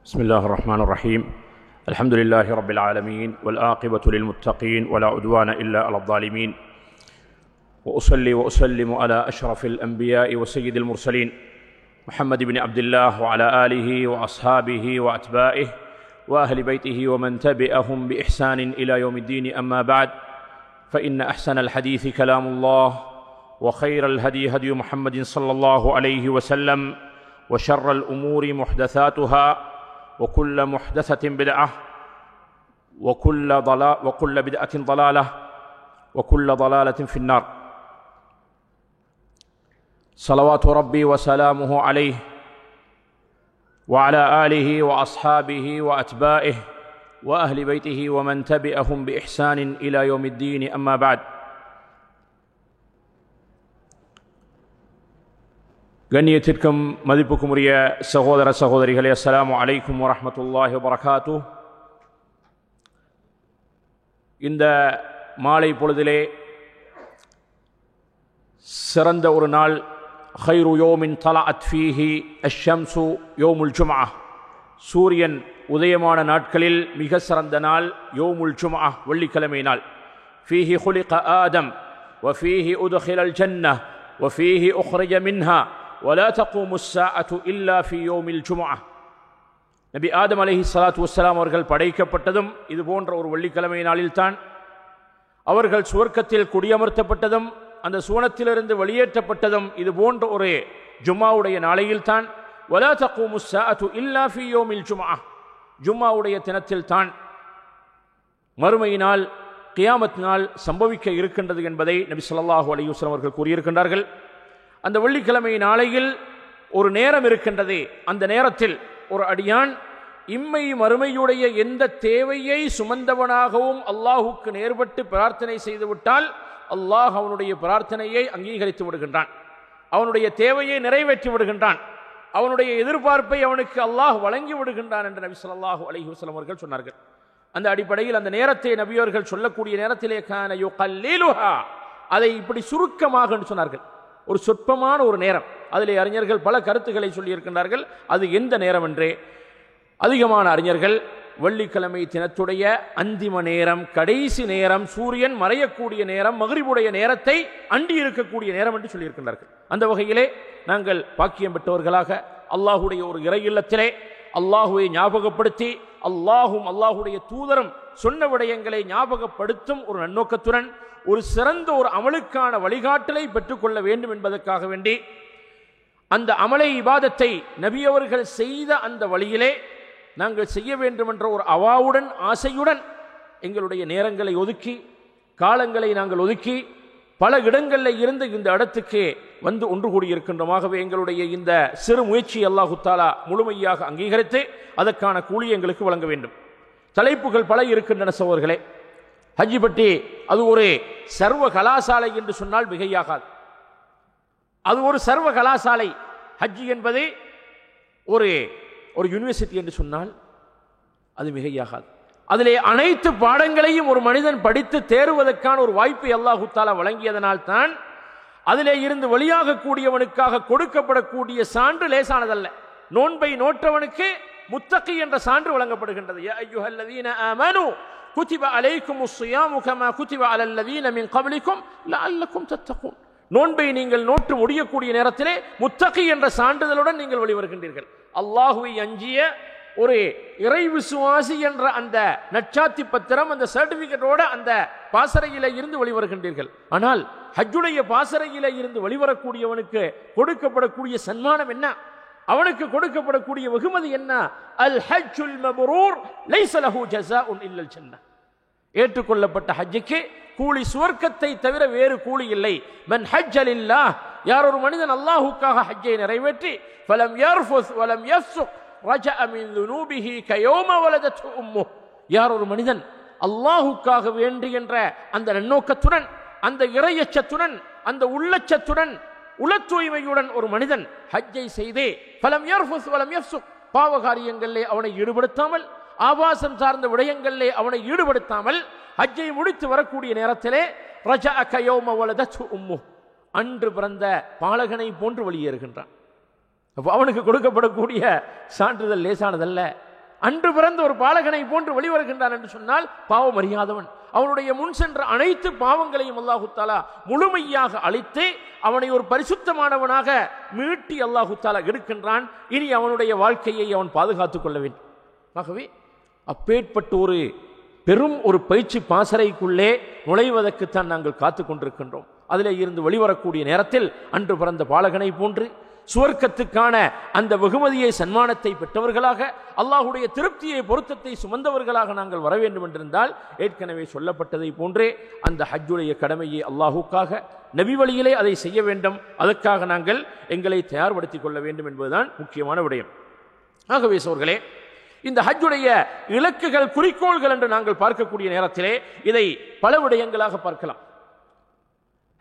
بسم الله الرحمن الرحيم. الحمد لله رب العالمين والعاقبة للمتقين ولا عدوان إلا على الظالمين، وأصلي وأسلم على أشرف الأنبياء وسيد المرسلين محمد بن عبد الله وعلى آله وأصحابه وأتباعه وأهل بيته ومن تبعهم بإحسان إلى يوم الدين. أما بعد، فإن أحسن الحديث كلام الله، وخير الهدي هدي محمد صلى الله عليه وسلم، وشر الأمور محدثاتها، وكل محدثة بدعة، وكل بدعة ضلالة، وكل ضلالة في النار. صلوات ربي وسلامه عليه وعلى آله وأصحابه وأتباعه وأهل بيته ومن تبعهم بإحسان إلى يوم الدين. أما بعد، கண்ணியத்திற்கும் மதிப்புக்கும் உரிய சகோதர சகோதரிகளே, அஸ்ஸலாமு அலைக்கும் வரஹ்மத்துல்லாஹி வபரகாத்துஹ். இந்த மாலை பொழுதிலே சிறந்த ஒரு நாள், خير يوم طلعت فيه الشمس يوم الجمعة. சூரியன் உதயமான நாட்களில் மிக சிறந்த நாள் யோமுல் ஜும்ஆ, வெள்ளிக்கிழமை நாள். فيه خلق آدم وفيه أدخل الجنة وفيه أخرج منها ولا تقوم الساعة إلا في يوم الجمعة. நபி ஆதம் அலைஹிஸ்ஸலாத்து வஸ்ஸலாம் அவர்கள் படைக்கப்பட்டதும் இது போன்ற ஒரு வெள்ளிக்கிழமை நாளில்தான். அவர்கள் சுவர்க்கத்தில் குடியமர்த்தப்பட்டதும் அந்த சுவனத்திலிருந்து வெளியேற்றப்பட்டதும் இது போன்ற ஒரு ஜும்மாவுடைய நாளையில்தான். ولا تقوم الساعة إلا في يوم الجمعة. ஜும்மாவுடைய தினத்தில் தான் மறுமையினால் கியாமத் நாள் சம்பவிக்க இருக்கின்றது என்பதை நபி ஸல்லல்லாஹு அலைஹி வஸல்லம் அவர்கள் கூறியிருக்கின்றார்கள். அந்த வெள்ளிக்கிழமை நாளையில் ஒரு நேரம் இருக்கின்றது. அந்த நேரத்தில் ஒரு அடியான் இம்மை மறுமையுடைய எந்த தேவையை சுமந்தவனாகவும் அல்லாஹுக்கு நேர்பட்டு பிரார்த்தனை செய்துவிட்டால் அல்லாஹ் அவனுடைய பிரார்த்தனையை அங்கீகரித்து விடுகின்றான், அவனுடைய தேவையை நிறைவேற்றி விடுகின்றான், அவனுடைய எதிர்பார்ப்பை அவனுக்கு அல்லாஹ் வழங்கி விடுகின்றான் என்று நபி ஸல்லல்லாஹு அலைஹி வஸல்லம் அவர்கள் சொன்னார்கள். அந்த அடிப்படையில் அந்த நேரத்தை நபியவர்கள் சொல்லக்கூடிய நேரத்திலே கான யுகல்லிலுஹா, அதை இப்படி சுருக்கமாக சொன்னார்கள். ஒரு சொற்பமான ஒரு நேரம். அதிலே அறிஞர்கள் பல கருத்துக்களை சொல்லியிருக்கின்றார்கள். அது எந்த நேரம் என்றே அதிகமான அறிஞர்கள் வெள்ளிக்கிழமை தினத்துடைய அந்திம நேரம், கடைசி நேரம், சூரியன் மறையக்கூடிய நேரம், மக்ரிபுடைய நேரத்தை அண்டி இருக்கக்கூடிய நேரம் என்று சொல்லியிருக்கின்றார்கள். அந்த வகையிலே நாங்கள் பாக்கியம் பெற்றவர்களாக அல்லாஹுடைய ஒரு இறை இல்லத்திலே அல்லாஹுவை ஞாபகப்படுத்தி அல்லாஹும் அல்லாஹுடைய தூதரும் சொன்ன விடயங்களை ஞாபகப்படுத்தும் ஒரு நன்னோக்கத்துடன் ஒரு சிறந்த ஒரு அமலுக்கான வழிகாட்டலை பெற்றுக்கொள்ள வேண்டும் என்பதற்காக வேண்டி அந்த அமலை இபாதத்தை நபி அவர்கள் செய்த அந்த வழியிலே நாங்கள் செய்ய வேண்டும் என்ற ஒரு அவாவுடன் ஆசையுடன் எங்களுடைய நேரங்களை ஒதுக்கி காலங்களை நாங்கள் ஒதுக்கி பல இடங்களில் இருந்து இந்த இடத்துக்கு வந்து ஒன்று கூடியிருக்கின்றமாகவே எங்களுடைய இந்த சிறு முயற்சி அல்லாஹு தஆலா முழுமையாக அங்கீகரித்து அதற்கான கூலி எங்களுக்கு வழங்க வேண்டும். தலைப்புகள் பல இருக்கின்றன சகோதரர்களே. ஹஜ்ஜி பற்றி அது ஒரு சர்வ கலாசாலை என்று சொன்னால் மிகையாகாது. அது ஒரு சர்வ கலாசாலை. ஹஜ்ஜி என்பது ஒரு யூனிவர்சிட்டி என்று சொன்னால் அது மிகையாகாது. அதிலே அனைத்து பாடங்களையும் ஒரு மனிதன் படித்து தேர்வதற்கான ஒரு வாய்ப்பை அல்லாஹு தஆலா வழங்கியதனால் தான் அதிலே இருந்து வெளியாகக்கூடியவனுக்காக கொடுக்கப்படக்கூடிய சான்று லேசானதல்ல. நோன்பை நோற்றவனுக்கு முத்தகி என்ற சான்று வழங்கப்படுகின்றது. யா அய்யுஹல்லதீன ஆமனூ குதிப அலைக்குமுஸ் ஸியாமு கமா குதிப அலல்லதீன மின் கப்லிக்கும் லஅல்லக்கும் தத்தகூன். நோன்பை நீங்கள் நோற்று முடியக்கூடிய நேரத்திலே முத்தகி என்ற சான்றிதழுடன் நீங்கள் வெளிவருகின்றீர்கள். அல்லாஹுவை அஞ்சிய ஒரு இறை விசுவாசி என்ற அந்த நற்சாத்தி பத்திரம், அந்த சர்டிபிகேட்டோட அந்த பாசறையில இருந்து வெளிவருகின்றீர்கள். ஆனால் ஹஜ்ஜுடைய பாசறையில இருந்து வெளிவரக்கூடியவனுக்கு கொடுக்கப்படக்கூடிய சன்மானம் என்ன? அவனுக்கு கொடுக்கப்படக்கூடிய வெகுமதி என்ன? அல் ஹஜ்ஜுல் மப்ரூர் லைஸ லஹு ஜஸாஉன் இல்லல் ஜன்னah. ஏற்றுக்கொள்ளப்பட்ட ஹஜ்ஜுக்கு கூலி சுவர்க்கத்தை தவிர வேறு கூலி இல்லை. மன் ஹஜ்ஜ லில்லாஹ், யார் ஒரு மனிதன் அல்லாஹ்வுக்காக ஹஜ்ஜை நிறைவேற்றி ஃபலம் யர்ஃபுஸ் வலம் யஃப்ஸுக் ரஜஅ மின் ذنوبه கயௌம வலதத்து உம்முஹ், யார் ஒரு மனிதன் அல்லாஹ்வுக்காக வேண்டி என்ற அந்த நன்னோக்கத்துடன், அந்த இறையச்சத்துடன், அந்த உள்ளச்சத்துடன், உள தூய்மையுடன் ஒரு மனிதன் ஹஜ்ஜை செய்தே ஃபலம் யர்ஃபுஸ் வலம் யஃப்ஸுக், பாவ காரியங்களிலே அவனை ஈடுபடுத்தாமல், ஆபாசம் சார்ந்த விடயங்களிலே அவனை ஈடுபடுத்தாமல் ஹஜ்ஜை முடித்து வரக்கூடிய நேரத்திலே ரஜஅ கயௌம வலதத்து உம்முஹ், அன்று பிறந்த பாலகனை போன்று வெளியேறுகின்றான். அவனுக்கு கொடுக்கப்படக்கூடிய சான்றிதழ் லேசானதல்ல. அன்று பிறந்த ஒரு பாலகனை போன்று வெளிவருகின்றான் என்று சொன்னால் பாவம் அறியாதவன். அவனுடைய முன் சென்ற அனைத்து பாவங்களையும் அல்லாஹு தஆலா முழுமையாக அழித்து அவனை ஒரு பரிசுத்தமானவனாக மீட்டி அல்லாஹு தஆலா எடுக்கின்றான். இனி அவனுடைய வாழ்க்கையை அவன் பாதுகாத்துக் கொள்ள வேண்டும். ஆகவே அப்பேற்பட்ட ஒரு பெரும் ஒரு பயிற்சி பாசறைக்குள்ளே நுழைவதற்குத்தான் நாங்கள் காத்து கொண்டிருக்கின்றோம். அதிலே இருந்து வெளிவரக்கூடிய நேரத்தில் அன்று பிறந்த பாலகனை போன்று சுவர்க்கத்துக்கான அந்த வெகுமதியை சன்மானத்தை பெற்றவர்களாக அல்லாஹுடைய திருப்தியை பொருத்தத்தை சுமந்தவர்களாக நாங்கள் வர வேண்டும் என்றிருந்தால் ஏற்கனவே சொல்லப்பட்டதை போன்றே அந்த ஹஜ்ஜுடைய கடமையை அல்லாஹுக்காக நபி வழியிலே அதை செய்ய வேண்டும். அதற்காக நாங்கள் எங்களை தயார்படுத்திக் கொள்ள வேண்டும் என்பதுதான் முக்கியமான விடயம். ஆகவே சோர்களே, இந்த ஹஜ்ஜுடைய இலக்குகள் குறிக்கோள்கள் என்று நாங்கள் பார்க்கக்கூடிய நேரத்திலே இதை பல விடயங்களாக பார்க்கலாம்.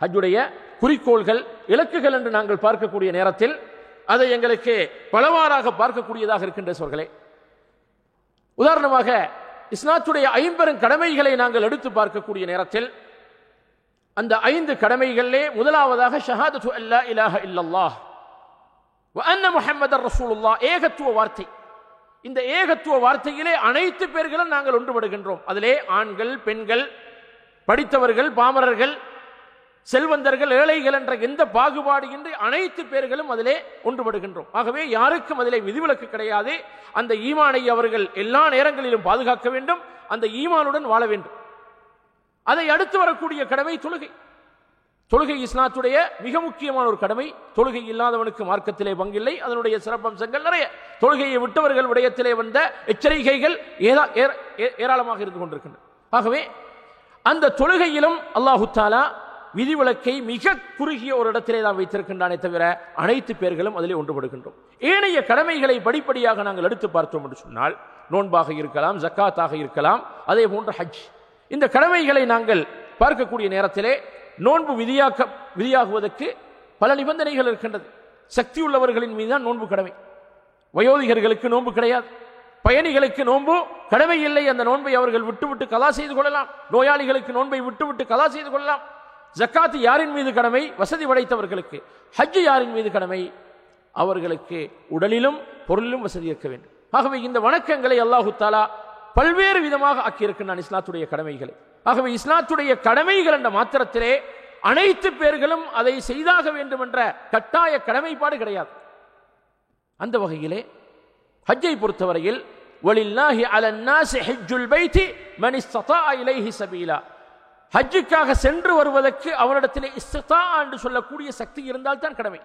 ஹஜ்ஜுடைய குறிக்கோள்கள் இலக்குகள் என்று நாங்கள் பார்க்கக்கூடிய நேரத்தில் அதை எங்களுக்கு பலவாறாக பார்க்கக்கூடியதாக இருக்கின்ற சோர்களே. உதாரணமாக இஸ்லாத்துடைய 50 கடமைகளை நாங்கள் எடுத்து பார்க்கக்கூடிய நேரத்தில் அந்த 5 கடமைகளிலே முதலாவதாக ஷஹாதத்து அல்லா இலாஹ இல்லல்லாஹ் வ அன்ன முஹம்மதர் ரசூலுல்லாஹ், ஏகத்துவ வார்த்தை. இந்த ஏகத்துவ வார்த்தையிலே அனைத்து பேர்களும் நாங்கள் ஒன்றுபடுகின்றோம். அதிலே ஆண்கள், பெண்கள், படித்தவர்கள், பாமரர்கள், செல்வந்தர்கள், ஏழைகள் என்ற எந்த பாகுபாடு இன்றி அனைத்து பேர்களும் அதிலே ஒன்றுபடுகின்றோம். ஆகவே யாருக்கும் அதிலே விதிவிலக்கு கிடையாது. அந்த ஈமானை அவர்கள் எல்லா நேரங்களிலும் பாதுகாக்க வேண்டும், அந்த ஈமானுடன் வாழ வேண்டும். அதை அடுத்து வரக்கூடிய கடமை தொழுகை. தொழுகை இஸ்லாத்துடைய மிக முக்கியமான ஒரு கடமை. தொழுகை இல்லாதவனுக்கு மார்க்கத்திலே பங்கில்லை. அதனுடைய சிறப்பம்சங்கள் நிறைய. தொழுகையை விட்டவர்கள் விடயத்திலே வந்த எச்சரிக்கைகள் ஏராளமாக இருந்து கொண்டிருக்கின்றன. ஆகவே அந்த தொழுகையிலும் அல்லாஹு தஆலா விதிவிலக்கை மிக குறுகிய ஒரு இடத்திலே தான் வைத்திருக்கின்றானே தவிர அனைத்து பேர்களும் அதிலே ஒன்றுபடுகின்றோம். ஏனைய கடமைகளை படிப்படியாக நாங்கள் எடுத்து பார்த்தோம் என்று சொன்னால் நோன்பாக இருக்கலாம், ஜக்காத்தாக இருக்கலாம், அதே போன்ற ஹஜ். இந்த கடமைகளை நாங்கள் பார்க்கக்கூடிய நேரத்திலே நோன்பு விதியாகுவதற்கு பல நிபந்தனைகள் இருக்கின்றது. சக்தி உள்ளவர்களின் மீதுதான் நோன்பு கடமை. வயோதிகர்களுக்கு நோன்பு கிடையாது. பயணிகளுக்கு நோன்பு கடமை இல்லை. அந்த நோன்பை அவர்கள் விட்டுவிட்டு கலா செய்து கொள்ளலாம். நோயாளிகளுக்கு நோன்பை விட்டுவிட்டு கலா செய்து கொள்ளலாம். ஜக்காத்து யாரின் மீது கடமை? வசதி படைத்தவர்களுக்கு. ஹஜ் யாரின் மீது கடமை? அவர்களுக்கு உடலிலும் பொருளிலும் வசதி இருக்க வேண்டும். ஆகவே இந்த வணக்கங்களை அல்லாஹு தஆலா பல்வேறு விதமாக ஆக்கியிருக்கின்றான் இஸ்லாத்துடைய கடமைகளை. ஆகவே இஸ்லாத்துடைய கடமைகள் என்ற மாத்திரத்திலே அனைத்து பேர்களும் அதை செய்தாக வேண்டும் என்ற கட்டாய கடமைப்பாடு கிடையாது. அந்த வகையிலே ஹஜ்ஜை பொறுத்தவரையில் வலில்லாஹி அலன்னாஸி ஹஜ்ஜுல் பைத்தி மன் இஸ்ததா இலைஹி சபீலா, ஹஜ்ஜுக்காக சென்று வருவதற்கு அவரிடத்திலே இஸ்திதா என்று சொல்லக்கூடிய சக்தி இருந்தால் தான் கடமை.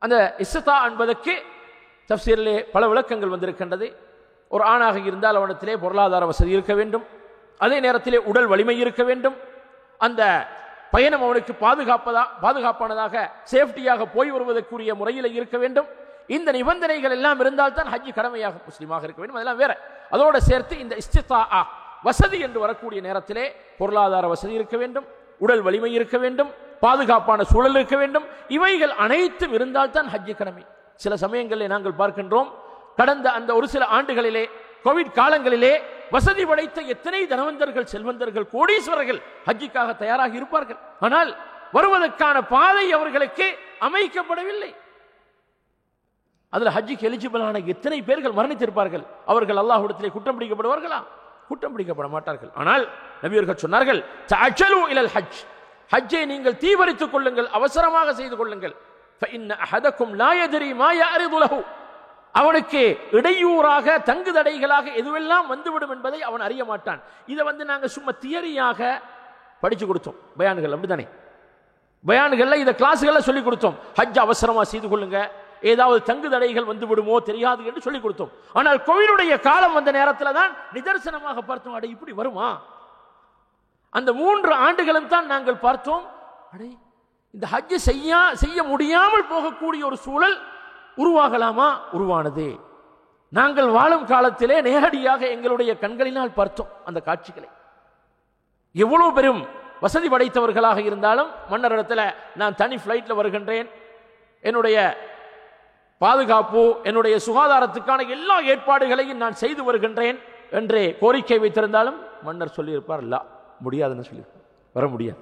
அந்த இஸ்திதா என்பதற்கு தஃப்சீரிலே பல விளக்கங்கள் வந்திருக்கின்றது. ஒரு ஆணாக இருந்தால் அவனிடத்திலே பொருளாதார வசதி இருக்க வேண்டும், அதே நேரத்திலே உடல் வலிமை இருக்க வேண்டும், அந்த பயணம் அவனுக்கு பாதுகாப்பானதாக சேஃப்டியாக போய் வருவதற்குரிய முறையில் இருக்க வேண்டும். இந்த நிபந்தனைகள் எல்லாம் இருந்தால் தான் ஹஜ் கடமையாக முஸ்லீமாக இருக்க வேண்டும். அதெல்லாம் வேற. அதோடு சேர்த்து இந்த இஸ்திதா வசதி என்று வரக்கூடிய நேரத்திலே பொருளாதார வசதி இருக்க வேண்டும், உடல் வலிமை இருக்க வேண்டும், பாதுகாப்பான சூழல் இருக்க வேண்டும். இவைகள் அனைத்தும் இருந்தால் தான் ஹஜ் கடமை. சில சமயங்களில் நாங்கள் பார்க்கின்றோம், கடந்த அந்த ஒரு சில ஆண்டுகளிலே கோவிட் காலங்களிலே வசதி படைத்த எத்தனை தனவந்தர்கள், செல்வந்தர்கள், கோடீஸ்வரர்கள் ஹஜ்ஜுக்காக தயாராகி இருப்பார்கள். ஆனால் வருவதற்கான பாதை அவர்களுக்கு அமைக்கப்படவில்லை. அதில் ஹஜ்ஜுக்கு எலிஜிபிளான எத்தனை பேர்கள் மரணித்திருப்பார்கள். அவர்கள் அல்லாஹ்விடத்திலே குற்றம் பிடிக்கப்படுவார்களா? குற்றம் பிடிக்கப்பட மாட்டார்கள். ஆனால் நபியர்கள் சொன்னார்கள், தஅஜலு இலல் ஹஜ், ஹஜ்ஜை நீங்கள் தீவிரித்துக் கொள்ளுங்கள், அவசரமாக செய்து கொள்ளுங்கள். ஃபஇன்ன அஹதக்கும் லா யத்ரி மா யஅரிது லஹு, அவனுக்கு இடையூறாக தங்குதடைகளாக எதுவெல்லாம் வந்துவிடும் என்பதை அவன் அறிய மாட்டான். இதை நாங்கள் சும்மா தியரியாக படிச்சு கொடுத்தோம் பயான்கள், அப்படித்தானே? பயான்கள்ல இதை கிளாஸுகள்ல சொல்லிக் கொடுத்தோம். ஹஜ் அவசரமா செய்து கொள்ளுங்க, ஏதாவது தங்கு தடைகள் வந்து விடுமோ தெரியாது என்று சொல்லிக் கொடுத்தோம். ஆனால் கோவிலுடைய காலம் வந்த நேரத்தில் தான் நிதர்சனமாக பார்த்தோம், அடே இப்படி வருமா? அந்த 3 ஆண்டுகளும் தான் நாங்கள் பார்த்தோம், அடே இந்த ஹஜ் செய்ய முடியாமல் போகக்கூடிய ஒரு சூழல் உருவாகலாமா? உருவானது. நாங்கள் வாழும் காலத்திலே நேரடியாக எங்களுடைய கண்களினால் பார்த்தோம் அந்த காட்சிகளை. எவ்வளவு பெரும் வசதி படைத்தவர்களாக இருந்தாலும் மன்னரிடத்தில் நான் தனி ஃப்ளைட்டில் வருகின்றேன், என்னுடைய பாதுகாப்பு, என்னுடைய சுகாதாரத்துக்கான எல்லா ஏற்பாடுகளையும் நான் செய்து வருகின்றேன் என்று கோரிக்கை வைத்திருந்தாலும் மன்னர் சொல்லியிருப்பார், இல்ல முடியாதுன்னு சொல்லியிருப்பார், வர முடியாது.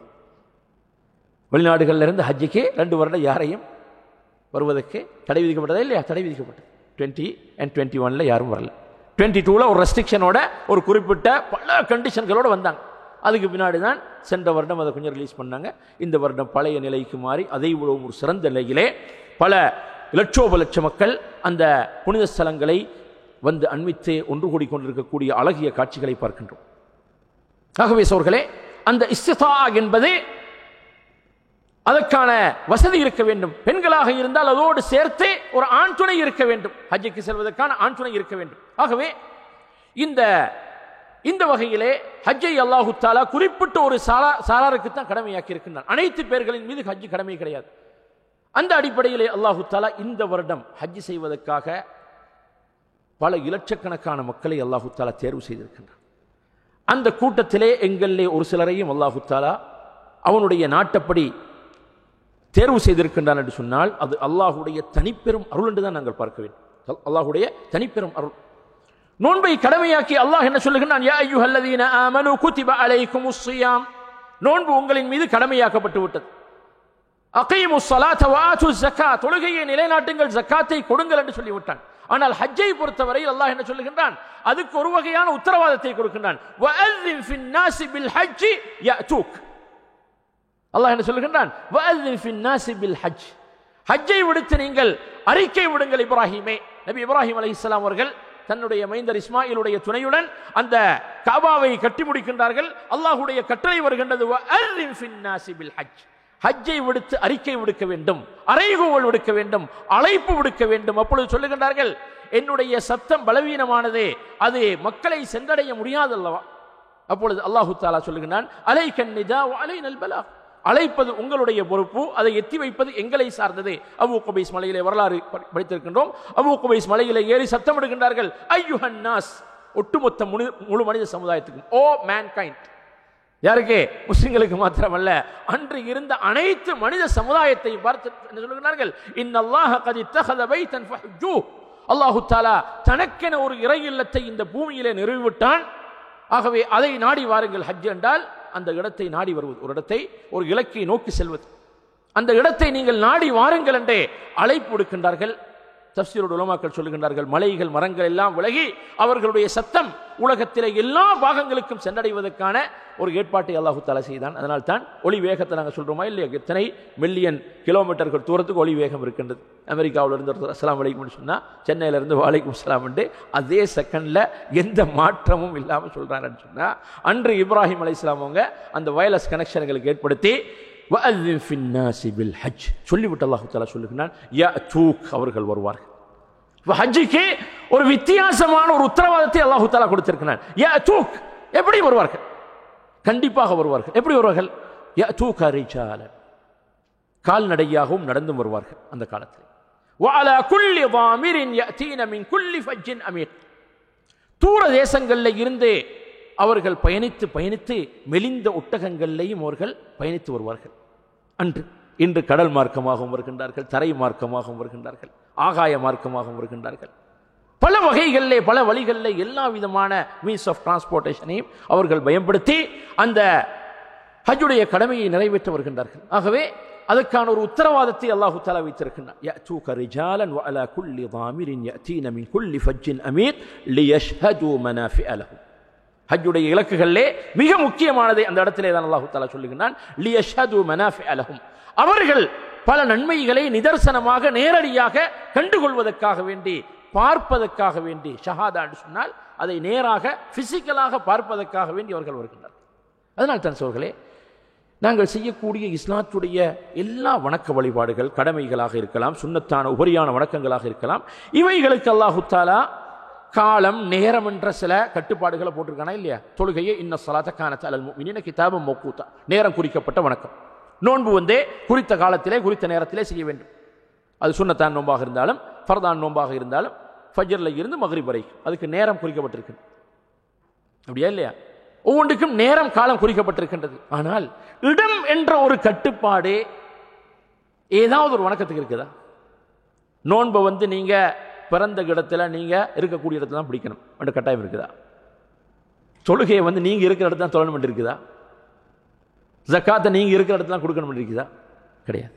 வெளிநாடுகளில் இருந்து ஹஜ்ஜுக்கு 2 வருடம் யாரையும் வருவதற்கு தடை விதிக்கப்பட்டதா இல்லையா? தடை விதிக்கப்பட்டது. 20 and 21 யாரும் வரல. 22ல ஒரு ரெஸ்ட்ரிக்ஷனோட ஒரு குறிப்பிட்ட பல கண்டிஷன்களோடு வந்தாங்க. அதுக்கு பின்னாடி தான் சென்ற வருடம் அதை கொஞ்சம் ரிலீஸ் பண்ணாங்க. இந்த வருடம் பழைய நிலைக்கு மாறி அதை விட ஒரு சிறந்த நிலையிலே பல லட்சோப லட்ச மக்கள் அந்த புனித ஸ்தலங்களை வந்து அண்மித்து ஒன்று கூடி கொண்டிருக்கக்கூடிய அழகிய காட்சிகளை பார்க்கின்றோம். ஆகவே சோர்களே, அந்த இஸ்திதா என்பது அதற்கான வசதி இருக்க வேண்டும். பெண்களாக இருந்தால் அதோடு சேர்த்து ஒரு ஆண் துணை இருக்க வேண்டும். ஹஜ்ஜுக்கு செல்வதற்கான ஆண் துணை இருக்க வேண்டும். ஆகவே இந்த வகையிலே ஹஜ்ஜை அல்லாஹு தஆலா குறிப்பிட்ட ஒரு சாராருக்கு தான் கடமையாக்கி இருக்கின்றான். அனைத்து பேர்களின் மீது ஹஜ்ஜு கடமை கிடையாது. அந்த அடிப்படையிலே அல்லாஹு தஆலா இந்த வருடம் ஹஜ்ஜு செய்வதற்காக பல இலட்சக்கணக்கான மக்களை அல்லாஹு தஆலா தேர்வு செய்திருக்கின்றான். அந்த கூட்டத்திலே எங்களிலே ஒரு சிலரையும் அல்லாஹு தஆலா அவனுடைய நாட்டப்படி தேர்வு செய்திருக்கின்றான் என்று சொன்னால் அது அல்லாஹுடைய தனிப்பெரும் அருள் என்று தான் நாங்கள் பார்க்க வேண்டும். அல்லாஹுடைய தனிப்பெரும் அருள். நோன்பை கடமையாக்கி அல்லாஹ் என்ன சொல்லுகிறான்? யா அய்யுஹல்லதீன ஆமனூ குதிப அலைக்குமுஸ் ஸியாம். நோன்பு உங்களின் மீது கடமையாக்கப்பட்டு விட்டது. அகீமுஸ் ஸலாத வ ஆத்துஸ் ஸகாத். தொழுகையை நிலைநாட்டுங்கள், ஜக்காத்தை கொடுங்கள் என்று சொல்லிவிட்டான். ஆனால் ஹஜ்ஜை பொறுத்தவரை அல்லாஹ் என்ன சொல்லுகின்றான்? அதுக்கு ஒரு வகையான உத்தரவாதத்தை கொடுக்கின்றான். வஅذின் ஃபின் நாஸி பில் ஹஜ் யஅதூக். அல்லாஹ் என்ன சொல்லுகின்றான்? வஅذின் ஃபின் நாஸி பில் ஹஜ். ஹஜ்ஜை விடுத்து நீங்கள் அறிக்கை விடுங்கள் இப்ராஹீமே. நபி இப்ராஹிம் அலைஹிஸ்ஸலாம் அவர்கள் தன்னுடைய மைந்தர் இஸ்மாயிலுடைய துணையுடன் அந்த காபாவை கட்டி முடிக்கின்றார்கள். அல்லாஹ்வுடைய கட்டளை வருகின்றது, வஅذின் ஃபின் நாஸி பில் ஹஜ். ஹஜ்ஜை விடுத்து அறிக்கை விடுக்க வேண்டும், அறைகூவல் விடுக்க வேண்டும், அழைப்பு விடுக்க வேண்டும். அப்பொழுது சொல்லுகின்றார்கள், என்னுடைய சத்தம் பலவீனமானதே, அது மக்களை சென்றடைய முடியாது அல்லவா? அப்பொழுது அல்லாஹு தஆலா சொல்லுகிறான், அலைக்கன் நிதா வ அலைனல் பலாக். அழைப்பது உங்களுடைய பொறுப்பு, அதை எத்தி வைப்பது எங்களை சார்ந்தது. அபூ குபைஸ் மலையிலே வரலாறு படித்திருக்கின்றோம். அபூ குபைஸ் மலையிலே ஏறி சத்தமிடுகின்றார்கள், ஐயுஹன் நாஸ், ஒட்டுமொத்த முழு மனித சமுதாயத்துக்கும். ஓ மேன்கைண்ட். யாருக்கு? முஸ்லிம்களுக்கு மாத்திரமல்ல, அன்று இருந்த அனைத்து மனித சமுதாயத்தை பார்த்து என்ன சொல்லுகிறார்கள்? இன்னல்லாஹ கத் இத்தஹத பைத்தன் ஃபஹஜ்ஜூ. அல்லாஹு தஆலா தனக்கென ஒரு இறை இல்லத்தை இந்த பூமியிலே நிறுவிவிட்டான். ஆகவே அதை நாடி வாருங்கள். ஹஜ் என்றால் அந்த இடத்தை நாடி வருவது, ஒரு இடத்தை, ஒரு இலக்கை நோக்கி செல்வது. அந்த இடத்தை நீங்கள் நாடி வாருங்கள் என்றே அழைப்பு விடுக்கின்றார்கள். தஃப்சீருடைய உலமாக்கள் சொல்லுகின்றார்கள், மலைகள் மரங்கள் எல்லாம் விலகி அவர்களுடைய சத்தம் உலகத்திலே எல்லா பாகங்களுக்கும் சென்றடைவதற்கான ஒரு ஏற்பாட்டை அல்லாஹு தஆலா செய்தான். அதனால் தான் ஒளி வேகத்தை நாங்கள் சொல்றோமா இல்லையா? எத்தனை மில்லியன் கிலோமீட்டர்கள் தூரத்துக்கு ஒளி வேகம் இருக்கின்றது. அமெரிக்காவில் இருந்து அஸ்ஸலாமு அலைக்கும் சொன்னா சென்னையிலிருந்து வலைக்கும் அஸ்ஸலாம் என்று அதே செகண்ட்ல எந்த மாற்றமும் இல்லாமல் சொல்றாங்கன்னு சொன்னா, அன்று இப்ராஹிம் அலைஹிஸ்ஸலாம் அவங்க அந்த வயர்லெஸ் கனெக்ஷன்களுக்கு ஏற்படுத்தி வஅذின் ஃபின் நாஸி பில் ஹஜ் சொல்லிவிட்டு அல்லாஹ் தஆலா சொல்லுகிறான், யஅதூக், அவர்கள் வருவார்கள். ஹஜ்ஜுக்கு ஒரு வித்தியாசமான ஒரு உத்தரவாதத்தை அல்லாஹ் தஆலா கொடுத்திருக்கிறான். யஅதூக், எப்படி வருவார்கள்? கண்டிப்பாக வருவார்கள். எப்படி வருவார்கள்? யஅதூக ரிஜாலன், கால்நடையாகவும் நடந்தும் வருவார்கள் அந்த காலத்தில். வஅலா குல்லி ضامرின் يأتين من كل فج عميق. தூர தேசங்களில் இருந்து அவர்கள் பயணித்து மெலிந்த ஒட்டகங்களிலேயும் அவர்கள் பயணித்து வருவார்கள். இன்று கடல் மார்க்கமாகவும் வருகின்றார்கள், தரை மார்க்கமாகவும் வருகின்றார்கள், ஆகாய மார்க்கமாகவும் வருகின்றார்கள். பல வகைகளிலே, பல வழிகளிலே எல்லா விதமான மீன்ஸ் ஆஃப் டிரான்ஸ்போர்ட்டேஷனையும் அவர்கள் பயன்படுத்தி அந்த ஹஜ்ஜுடைய கடமையை நிறைவேற்ற வருகின்றார்கள். ஆகவே அதற்கான ஒரு உத்தரவாதத்தை அல்லாஹு தஆலா வைத்திருக்கின்றான். யஅதூக ரிஜாலன் வஅலா குல்லி ضامرின் يأتين من كل فج عميق ليشهدوا منافع لهم. ஹஜ்ஜுடைய இலக்குகளிலே மிக முக்கியமானதை அந்த இடத்திலே தான் அல்லாஹு தஆலா சொல்லுகிறான், லியஷ்ஹது மனாஃபிஅ லஹும். அவர்கள் பல நன்மைகளை நிதர்சனமாக நேரடியாக கண்டுகொள்வதற்காக வேண்டி, பார்ப்பதற்காக வேண்டி, ஷஹாதா என்று சொன்னால் அதை நேராக பிசிக்கலாக பார்ப்பதற்காக வேண்டி அவர்கள் வருகின்றனர். அதனால் தான் சோர்களே, நாங்கள் செய்யக்கூடிய இஸ்லாத்துடைய எல்லா வணக்க வழிபாடுகள், கடமைகளாக இருக்கலாம், சுன்னத்தான உபரியான வணக்கங்களாக இருக்கலாம், இவைகளுக்கு அல்லாஹு தஆலா காலம், நேரம் என்ற சில கட்டுப்பாடுகளை போட்டிருக்கானா இல்லையா? தொழுகையை இன்ன ஸலாத கானத் அலல் முஃமினீன கிதாபம் மௌகூதா, நேரம் குறிக்கப்பட்ட வணக்கம். நோன்பு குறித்த காலத்திலே குறித்த நேரத்திலே செய்ய வேண்டும். அது சுன்னத்தான் நோன்பாக இருந்தாலும் ஃபர்தான் நோன்பாக இருந்தாலும் ஃபஜ்ர்ல இருந்து மக்ரிப் வரைக்கும் அதுக்கு நேரம் குறிக்கப்பட்டிருக்கு. அப்படியா இல்லையா? ஒவ்வொன்றுக்கும் நேரம், காலம் குறிக்கப்பட்டிருக்கின்றது. ஆனால் இடம் என்ற ஒரு கட்டுப்பாடு ஏதாவது ஒரு வணக்கத்துக்கு இருக்குதா? நோன்பை நீங்க பிறந்த இடத்துல நீங்க இருக்கக்கூடிய இடத்துல தான் பிடிக்கணும் என்ற கட்டாயம் இருக்குதா? தொழுகையை நீங்க இருக்கிற இடத்துல தான் தொழணும் இருக்குதா? ஜக்காத்தை நீங்க இருக்கிற இடத்துல தான் கொடுக்கணும் இருக்குதா? கிடையாது.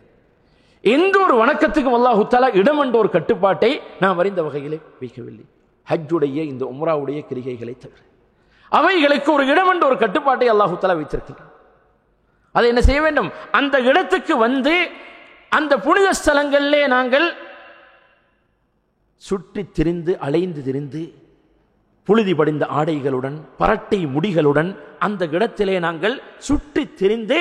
எந்த ஒரு வணக்கத்துக்கும் அல்லாஹ் தஆலா இடம் என்ற ஒரு கட்டுப்பாட்டை நாம் அறிந்த வகையிலே வைக்கவில்லை. ஹஜ்ஜுடைய இந்த உம்ராவுடைய கிரிகைகளை தவிர. அவைகளுக்கு ஒரு இடம் என்ற ஒரு கட்டுப்பாட்டை அல்லாஹு தஆலா வைத்திருக்கிறார். அதை என்ன செய்ய வேண்டும்? அந்த இடத்துக்கு வந்து அந்த புனித ஸ்தலங்களிலே நாங்கள் சுற்றி திரிந்து அலைந்து திரிந்து புழுதி படிந்த ஆடைகளுடன் பரட்டை முடிகளுடன் அந்த இடத்திலே நாங்கள் சுற்றி திரிந்து